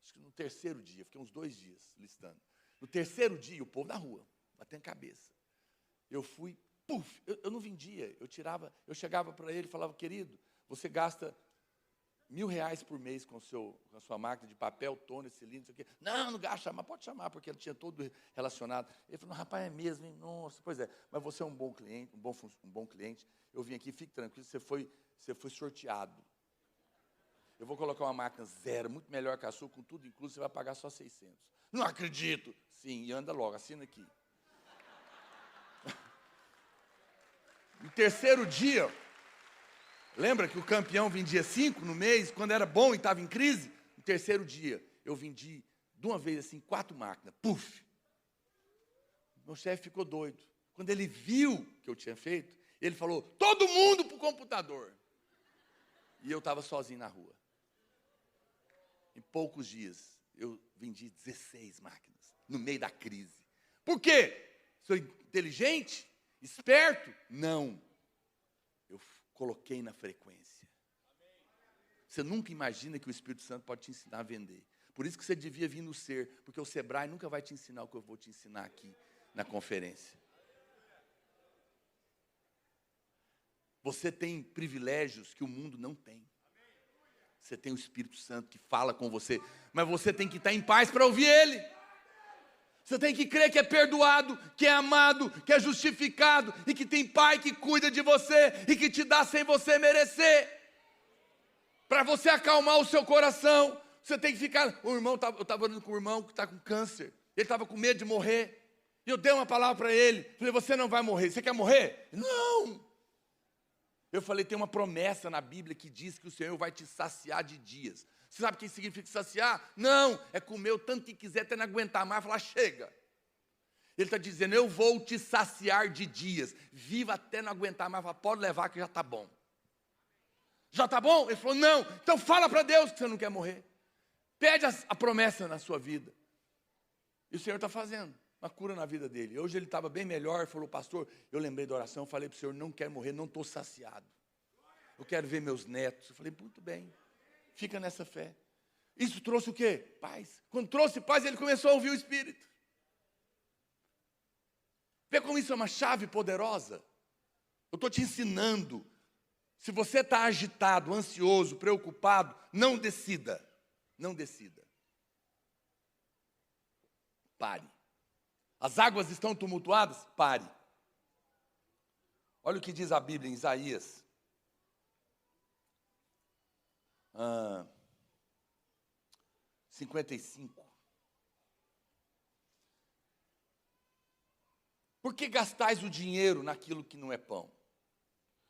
S1: Acho que no terceiro dia, fiquei uns 2 dias listando. No terceiro dia, o povo na rua, batendo cabeça. Eu fui, eu não vendia, eu chegava para ele e falava, querido, você gasta R$1.000 por mês com a sua máquina de papel, toner, cilindro, isso aqui. Não gasta, mas pode chamar, porque ele tinha todo relacionado. Ele falou, rapaz, é mesmo, hein? Nossa, pois é, mas você é um bom cliente, um bom cliente. Eu vim aqui, fique tranquilo, você foi sorteado. Eu vou colocar uma máquina zero, muito melhor que a sua, com tudo incluso, você vai pagar só 600. Não acredito. Sim, e anda logo, assina aqui. No terceiro dia, lembra que o campeão vendia 5 no mês, quando era bom e estava em crise? No terceiro dia, eu vendi, de uma vez assim, 4 máquinas. Puf! Meu chefe ficou doido. Quando ele viu o que eu tinha feito, ele falou, todo mundo para o computador. E eu estava sozinho na rua. Em poucos dias, eu vendi 16 máquinas, no meio da crise. Por quê? Sou inteligente? Esperto? Não. Eu coloquei na frequência. Você nunca imagina que o Espírito Santo pode te ensinar a vender. Por isso que você devia vir no Ser, porque o Sebrae nunca vai te ensinar o que eu vou te ensinar aqui na conferência. Você tem privilégios que o mundo não tem. Você tem o Espírito Santo que fala com você, mas você tem que estar em paz para ouvir Ele. Você tem que crer que é perdoado, que é amado, que é justificado, e que tem Pai que cuida de você, e que te dá sem você merecer. Para você acalmar o seu coração, você tem que ficar... eu estava orando com o irmão que está com câncer, ele estava com medo de morrer, e eu dei uma palavra para ele, falei, você não vai morrer, você quer morrer? Não! Eu falei, tem uma promessa na Bíblia que diz que o Senhor vai te saciar de dias. Você sabe o que significa saciar? Não, é comer o tanto que quiser até não aguentar mais, falar, chega. Ele está dizendo, eu vou te saciar de dias. Viva até não aguentar mais, fala, pode levar que já está bom. Já está bom? Ele falou, não. Então fala para Deus que você não quer morrer. Pede a promessa na sua vida. E o Senhor está fazendo uma cura na vida dele. Hoje ele estava bem melhor, falou, pastor, eu lembrei da oração, falei para o Senhor, não quero morrer, não estou saciado. Eu quero ver meus netos. Eu falei, muito bem, fica nessa fé. Isso trouxe o quê? Paz. Quando trouxe paz, ele começou a ouvir o Espírito. Vê como isso é uma chave poderosa? Eu estou te ensinando. Se você está agitado, ansioso, preocupado, não decida. Não decida. Pare. As águas estão tumultuadas? Pare. Olha o que diz a Bíblia em Isaías. 55. Por que gastais o dinheiro naquilo que não é pão?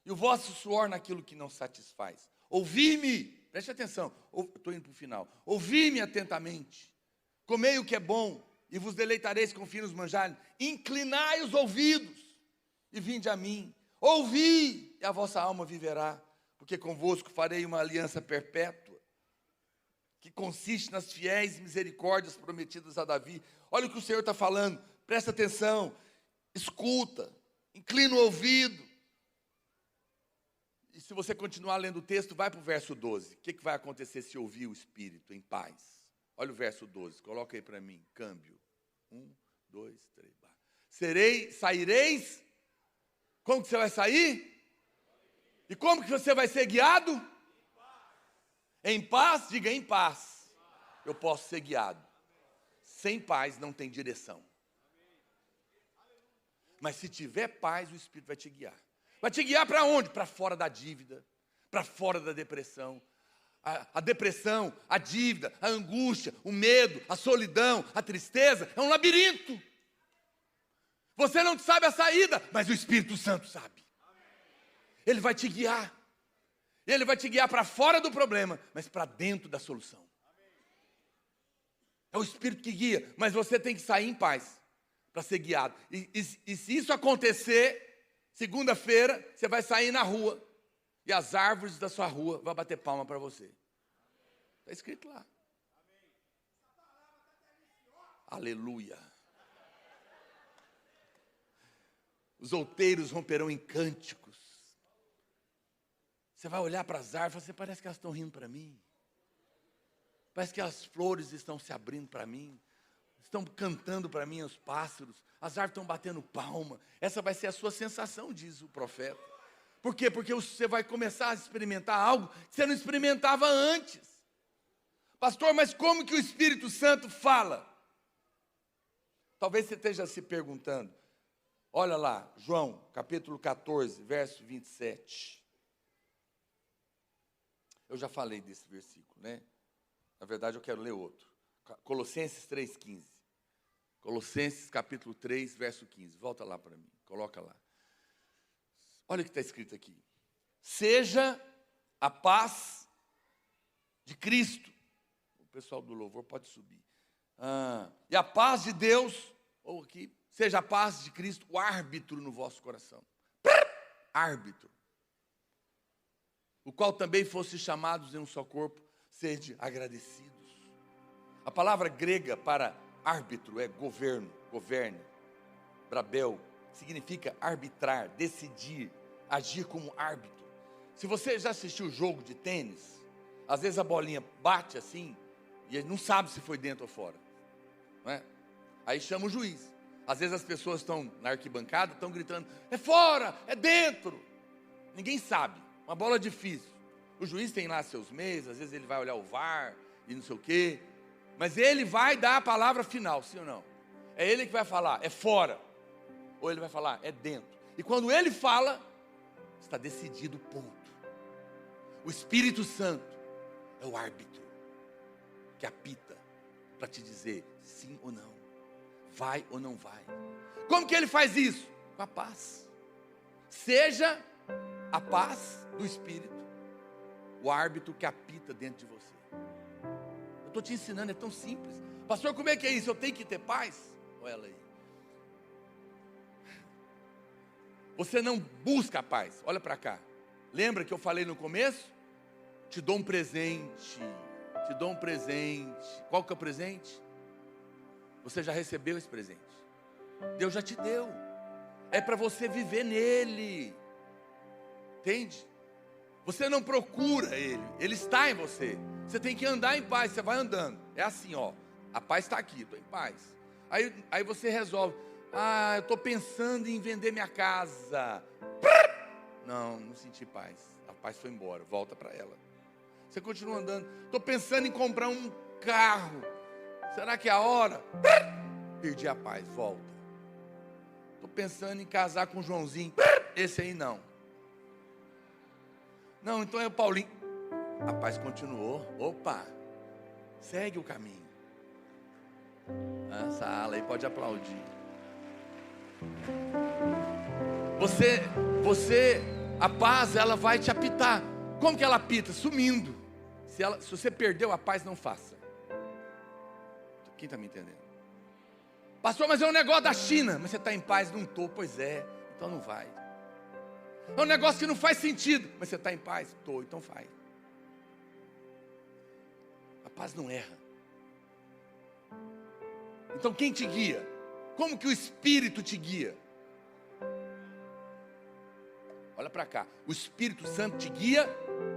S1: E o vosso suor naquilo que não satisfaz? Ouvi-me, preste atenção, estou indo para o final. Ouvi-me atentamente, comei o que é bom, e vos deleitareis com finos manjares. Inclinai os ouvidos, e vinde a mim. Ouvi, e a vossa alma viverá, porque convosco farei uma aliança perpétua, que consiste nas fiéis misericórdias prometidas a Davi. Olha o que o Senhor está falando, presta atenção, escuta, inclina o ouvido. E se você continuar lendo o texto, vai para o verso 12. O que vai acontecer se ouvir o Espírito em paz? Olha o verso 12, coloca aí para mim, câmbio. 1, 2, 3. Saireis. Como que você vai sair? E como que você vai ser guiado? Em paz, diga em paz. Eu posso ser guiado. Sem paz não tem direção. Mas se tiver paz, o Espírito vai te guiar. Vai te guiar para onde? Para fora da dívida, para fora da depressão. A depressão, a dívida, a angústia, o medo, a solidão, a tristeza, é um labirinto. Você não sabe a saída, mas o Espírito Santo sabe. Ele vai te guiar. Ele vai te guiar para fora do problema, mas para dentro da solução. É o Espírito que guia, mas você tem que sair em paz para ser guiado. E se isso acontecer, segunda-feira, você vai sair na rua. E as árvores da sua rua vão bater palma para você. Está escrito lá. Aleluia. Os outeiros romperão em cânticos. Você vai olhar para as árvores e você parece que elas estão rindo para mim. Parece que as flores estão se abrindo para mim. Estão cantando para mim os pássaros. As árvores estão batendo palma. Essa vai ser a sua sensação, diz o profeta. Por quê? Porque você vai começar a experimentar algo que você não experimentava antes. Pastor, mas como que o Espírito Santo fala? Talvez você esteja se perguntando. Olha lá, João, capítulo 14, verso 27. Eu já falei desse versículo, né? Na verdade, eu quero ler outro. Colossenses 3,15. Colossenses, capítulo 3, verso 15. Volta lá para mim, coloca lá. Olha o que está escrito aqui. Seja a paz de Cristo. O pessoal do louvor pode subir. E a paz de Deus, ou aqui, seja a paz de Cristo, o árbitro no vosso coração. Árbitro. O qual também fosse chamados em um só corpo, sede agradecidos. A palavra grega para árbitro é governo, governe, brabel, significa arbitrar, decidir, agir como árbitro. Se você já assistiu jogo de tênis, às vezes a bolinha bate assim, e ele não sabe se foi dentro ou fora, não é? Aí chama o juiz. Às vezes as pessoas estão na arquibancada, estão gritando, é fora, é dentro. Ninguém sabe. Uma bola difícil. O juiz tem lá seus meios, às vezes ele vai olhar o VAR e não sei o quê. Mas ele vai dar a palavra final, sim ou não? É ele que vai falar, é fora. Ou ele vai falar, é dentro. E quando ele fala, está decidido, ponto. O Espírito Santo é o árbitro que apita para te dizer sim ou não. Vai ou não vai. Como que ele faz isso? Com a paz. Seja a paz do Espírito, o árbitro que apita dentro de você. Eu estou te ensinando, é tão simples. Pastor, como é que é isso? Eu tenho que ter paz? Olha ela aí. Você não busca a paz. Olha para cá. Lembra que eu falei no começo? Te dou um presente. Te dou um presente. Qual que é o presente? Você já recebeu esse presente. Deus já te deu. É para você viver nele. Entende? Você não procura ele, ele está em você. Você tem que andar em paz, você vai andando. É assim, ó, a paz está aqui, estou em paz. Aí você resolve, eu estou pensando em vender minha casa. Não senti paz. A paz foi embora, volta para ela. Você continua andando, estou pensando em comprar um carro. Será que é a hora? Perdi a paz, volta. Estou pensando em casar com o Joãozinho. Esse aí não. Não, então é o Paulinho. A paz continuou. Opa, segue o caminho. Essa ala aí pode aplaudir. A paz, ela vai te apitar. Como que ela apita? Sumindo. Se você perdeu a paz, não faça. Quem está me entendendo? Pastor, mas é um negócio da China. Mas você está em paz? Não estou. Pois é, então não vai. É um negócio que não faz sentido. Mas você está em paz? Estou, então faz. A paz não erra. Então quem te guia? Como que o Espírito te guia? Olha para cá. O Espírito Santo te guia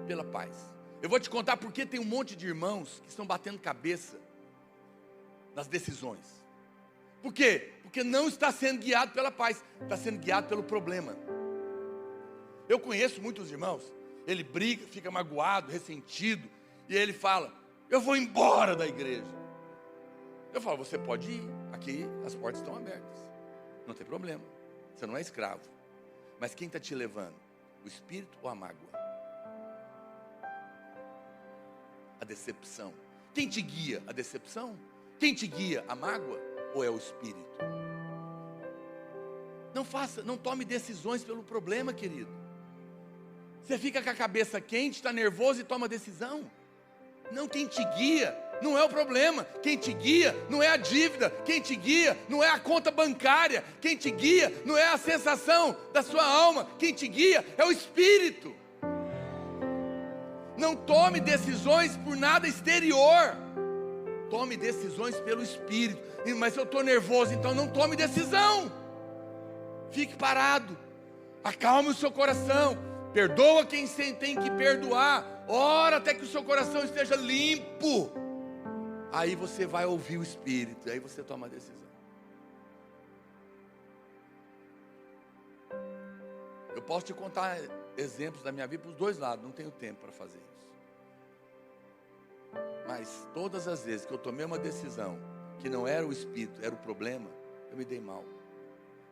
S1: pela paz. Eu vou te contar porque tem um monte de irmãos que estão batendo cabeça nas decisões. Por quê? Porque não está sendo guiado pela paz, está sendo guiado pelo problema. Eu conheço muitos irmãos, ele briga, fica magoado, ressentido, e ele fala, eu vou embora da igreja. Eu falo, você pode ir, aqui as portas estão abertas, não tem problema, você não é escravo. Mas quem está te levando? O espírito ou a mágoa? A decepção. Quem te guia? A decepção? Quem te guia? A mágoa? Ou é o espírito? Não tome decisões pelo problema, querido. Você fica com a cabeça quente, está nervoso e toma decisão. Não, quem te guia não é o problema. Quem te guia não é a dívida. Quem te guia não é a conta bancária. Quem te guia não é a sensação da sua alma. Quem te guia é o Espírito. Não tome decisões por nada exterior. Tome decisões pelo Espírito. Mas eu estou nervoso, então não tome decisão. Fique parado. Acalme o seu coração. Perdoa quem tem que perdoar. Ora até que o seu coração esteja limpo. Aí você vai ouvir o Espírito. Aí você toma a decisão. Eu posso te contar exemplos da minha vida para os dois lados. Não tenho tempo para fazer isso. Mas todas as vezes que eu tomei uma decisão que não era o Espírito, era o problema, eu me dei mal.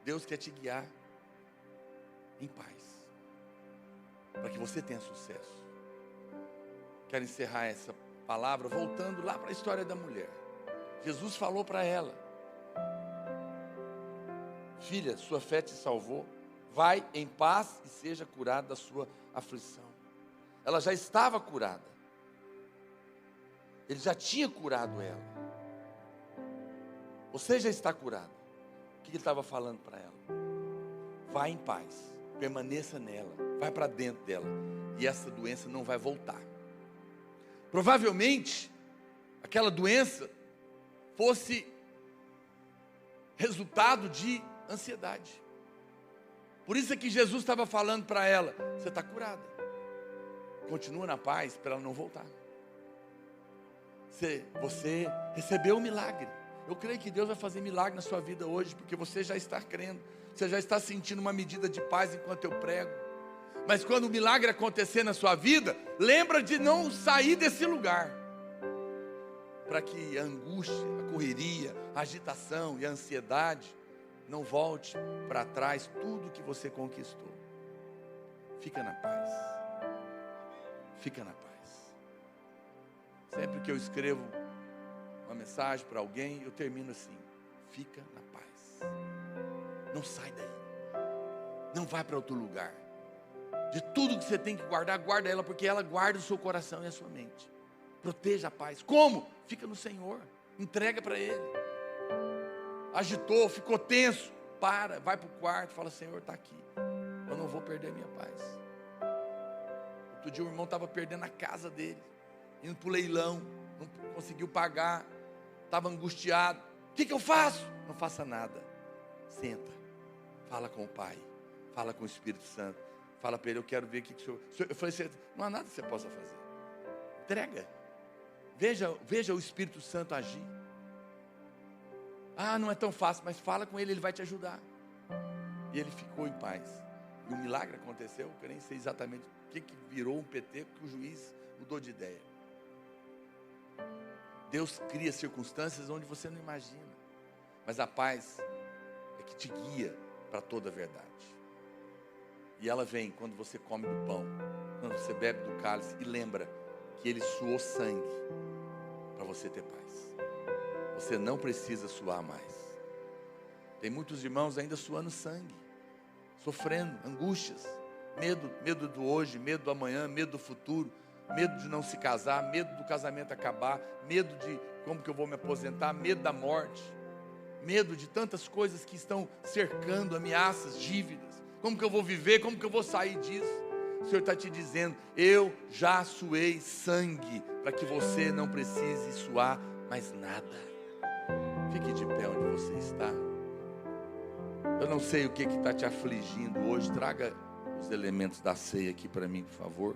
S1: Deus quer te guiar em paz, para que você tenha sucesso. Quero encerrar essa palavra voltando lá para a história da mulher. Jesus falou para ela: filha, sua fé te salvou, vai em paz e seja curada da sua aflição. Ela já estava curada. Ele já tinha curado ela. Você já está curado. O que ele estava falando para ela? Vai em paz, permaneça nela, vai para dentro dela, e essa doença não vai voltar. Provavelmente, aquela doença fosse resultado de ansiedade. Por isso é que Jesus estava falando para ela: você está curada, continua na paz para ela não voltar. Você recebeu o milagre. Eu creio que Deus vai fazer milagre na sua vida hoje, porque você já está crendo, você já está sentindo uma medida de paz enquanto eu prego. Mas quando o milagre acontecer na sua vida, lembra de não sair desse lugar, para que a angústia, a correria, a agitação e a ansiedade não volte para trás tudo que você conquistou. Fica na paz. Fica na paz. Sempre que eu escrevo uma mensagem para alguém, eu termino assim: fica na paz. Não sai daí. Não vai para outro lugar. De tudo que você tem que guardar, guarda ela, porque ela guarda o seu coração e a sua mente. Proteja a paz. Como? Fica no Senhor. Entrega para Ele. Agitou, ficou tenso. Para, vai para o quarto, fala: Senhor, está aqui. Eu não vou perder a minha paz. Outro dia o irmão estava perdendo a casa dele, indo para o leilão, não conseguiu pagar, estava angustiado. O que eu faço? Não faça nada. Senta, fala com o Pai, fala com o Espírito Santo, fala para ele: eu quero ver o que o senhor... Eu falei assim: não há nada que você possa fazer. Entrega. Veja o Espírito Santo agir. Ah, não é tão fácil, mas fala com ele, ele vai te ajudar. E ele ficou em paz. E o milagre aconteceu. Eu nem sei exatamente o que virou um PT, que o juiz mudou de ideia. Deus cria circunstâncias onde você não imagina, mas a paz é que te guia para toda a verdade. E ela vem quando você come do pão, quando você bebe do cálice e lembra que Ele suou sangue para você ter paz. Você não precisa suar mais. Tem muitos irmãos ainda suando sangue, sofrendo angústias, medo do hoje, medo do amanhã, medo do futuro, medo de não se casar, medo do casamento acabar, medo de como que eu vou me aposentar, medo da morte, medo de tantas coisas que estão cercando, ameaças, dívidas. Como que eu vou viver? Como que eu vou sair disso? O Senhor está te dizendo: eu já suei sangue para que você não precise suar mais nada. Fique de pé onde você está. Eu não sei o que está te afligindo hoje. Traga os elementos da ceia aqui para mim, por favor.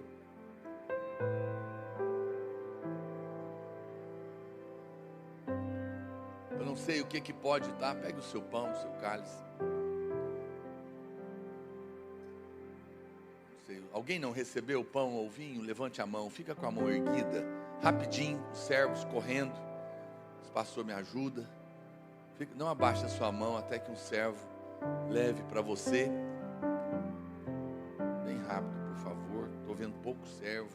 S1: Eu não sei o que pode estar. Pegue o seu pão, o seu cálice. Não sei. Alguém não recebeu o pão ou o vinho? Levante a mão. Fica com a mão erguida. Rapidinho, os servos correndo. O pastor me ajuda. Não abaixe a sua mão até que um servo leve para você. Bem rápido, por favor. Estou vendo pouco servo.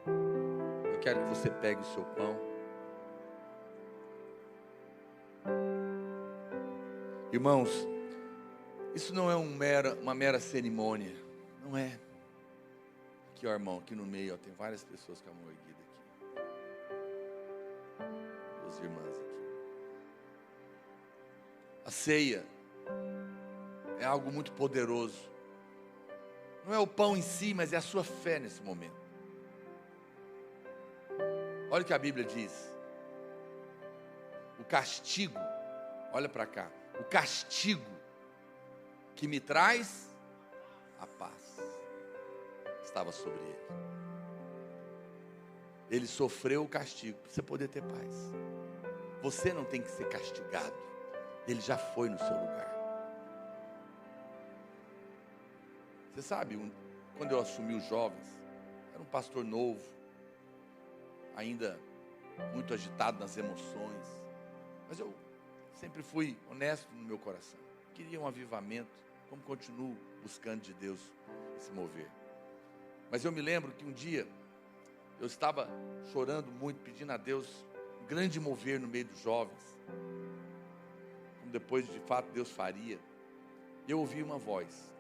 S1: Eu quero que você pegue o seu pão. Irmãos, isso não é uma mera cerimônia. Não é. Aqui, ó, irmão, aqui no meio, ó, tem várias pessoas com a mão erguida aqui. Duas irmãs aqui. A ceia é algo muito poderoso. Não é o pão em si, mas é a sua fé nesse momento. Olha o que a Bíblia diz. O castigo, olha para cá, o castigo que me traz a paz estava sobre ele. Ele sofreu o castigo para você poder ter paz. Você não tem que ser castigado. Ele já foi no seu lugar. Você sabe, quando eu assumi os jovens, era um pastor novo, ainda muito agitado nas emoções, mas eu sempre fui honesto no meu coração. Queria um avivamento, como continuo buscando de Deus se mover. Mas eu me lembro que um dia eu estava chorando muito, pedindo a Deus um grande mover no meio dos jovens, como depois de fato Deus faria. Eu ouvi uma voz,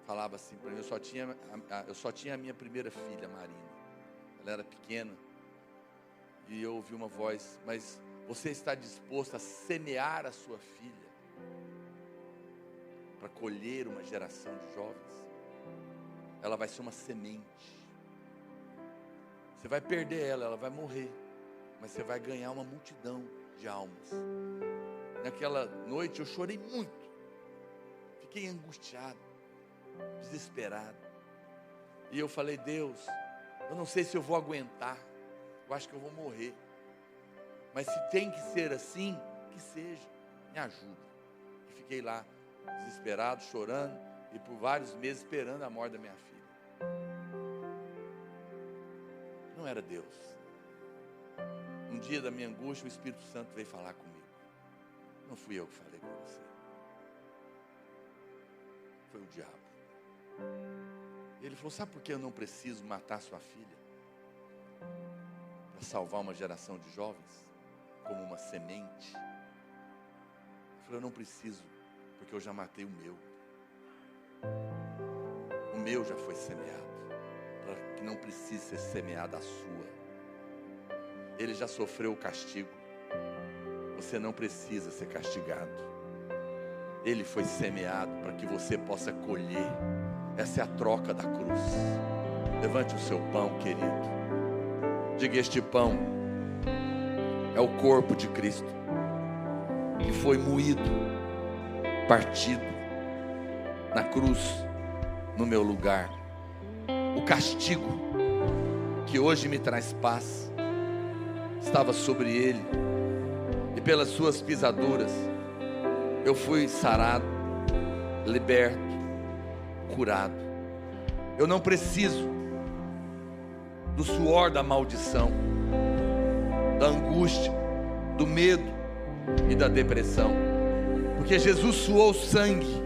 S1: falava assim para mim, eu só tinha a minha primeira filha, Marina, ela era pequena, e eu ouvi uma voz: mas você está disposto a semear a sua filha para colher uma geração de jovens? Ela vai ser uma semente. Você vai perder ela vai morrer, mas você vai ganhar uma multidão de almas. Naquela noite eu chorei muito, fiquei angustiado, desesperado, e eu falei: Deus, eu não sei se eu vou aguentar, eu acho que eu vou morrer, mas se tem que ser assim, que seja, me ajuda. E fiquei lá, desesperado, chorando, e por vários meses esperando a morte da minha filha. Não era Deus. Um dia da minha angústia, o Espírito Santo veio falar comigo. Não fui eu que falei com você, foi o diabo. Ele falou: sabe por que eu não preciso matar sua filha? Para salvar uma geração de jovens, como uma semente. Eu falei: eu não preciso, porque eu já matei o meu. O meu já foi semeado, para que não precise ser semeada a sua. Ele já sofreu o castigo. Você não precisa ser castigado. Ele foi semeado para que você possa colher. Essa é a troca da cruz. Levante o seu pão, querido. Diga: este pão é o corpo de Cristo, que foi moído, partido na cruz, no meu lugar. O castigo que hoje me traz paz estava sobre ele, e pelas suas pisaduras eu fui sarado, liberto, curado. Eu não preciso do suor da maldição, da angústia, do medo e da depressão, porque Jesus suou sangue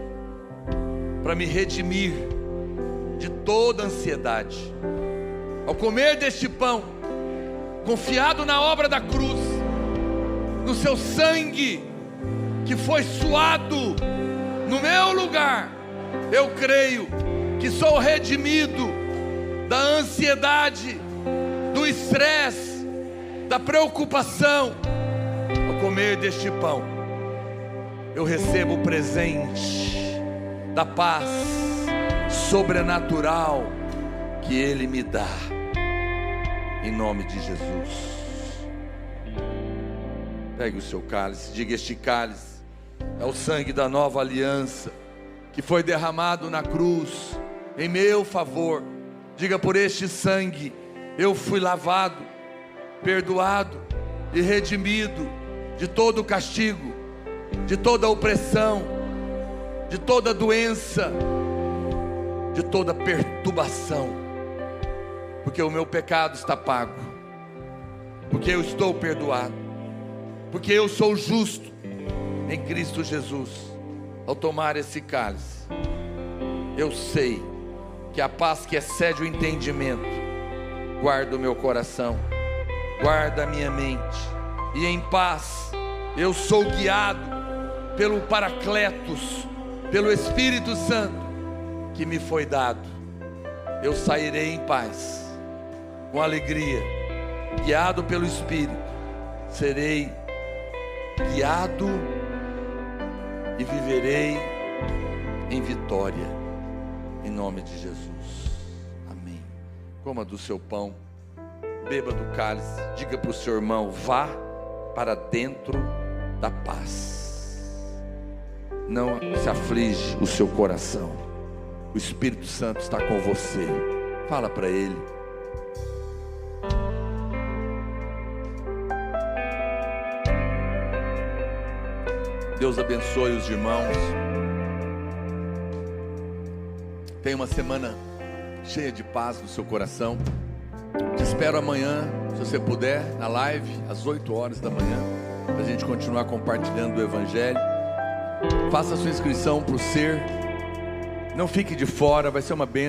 S1: para me redimir de toda ansiedade. Ao comer deste pão, confiado na obra da cruz, no seu sangue que foi suado no meu lugar, eu creio que sou redimido da ansiedade, do estresse, da preocupação. Ao comer deste pão, eu recebo o presente da paz sobrenatural que Ele me dá, em nome de Jesus. Pegue o seu cálice, diga: este cálice é o sangue da nova aliança, que foi derramado na cruz em meu favor. Diga: por este sangue eu fui lavado, perdoado e redimido de todo o castigo, de toda a opressão, de toda a doença, de toda a perturbação, porque o meu pecado está pago, porque eu estou perdoado, porque eu sou justo em Cristo Jesus. Ao tomar esse cálice, eu sei que a paz que excede o entendimento guarda o meu coração, guarda a minha mente, e em paz eu sou guiado pelo Paracletos, pelo Espírito Santo que me foi dado. Eu sairei em paz, com alegria, guiado pelo Espírito. Serei guiado e viverei em vitória, em nome de Jesus. Amém. Coma do seu pão, beba do cálice. Diga para o seu irmão: vá para dentro da paz. Não se aflige o seu coração. O Espírito Santo está com você. Fala para ele. Deus abençoe os irmãos. Tenha uma semana cheia de paz no seu coração. Te espero amanhã, se você puder, na live, às 8 horas da manhã, para a gente continuar compartilhando o Evangelho. Faça a sua inscrição para o Ser. Não fique de fora, vai ser uma bênção.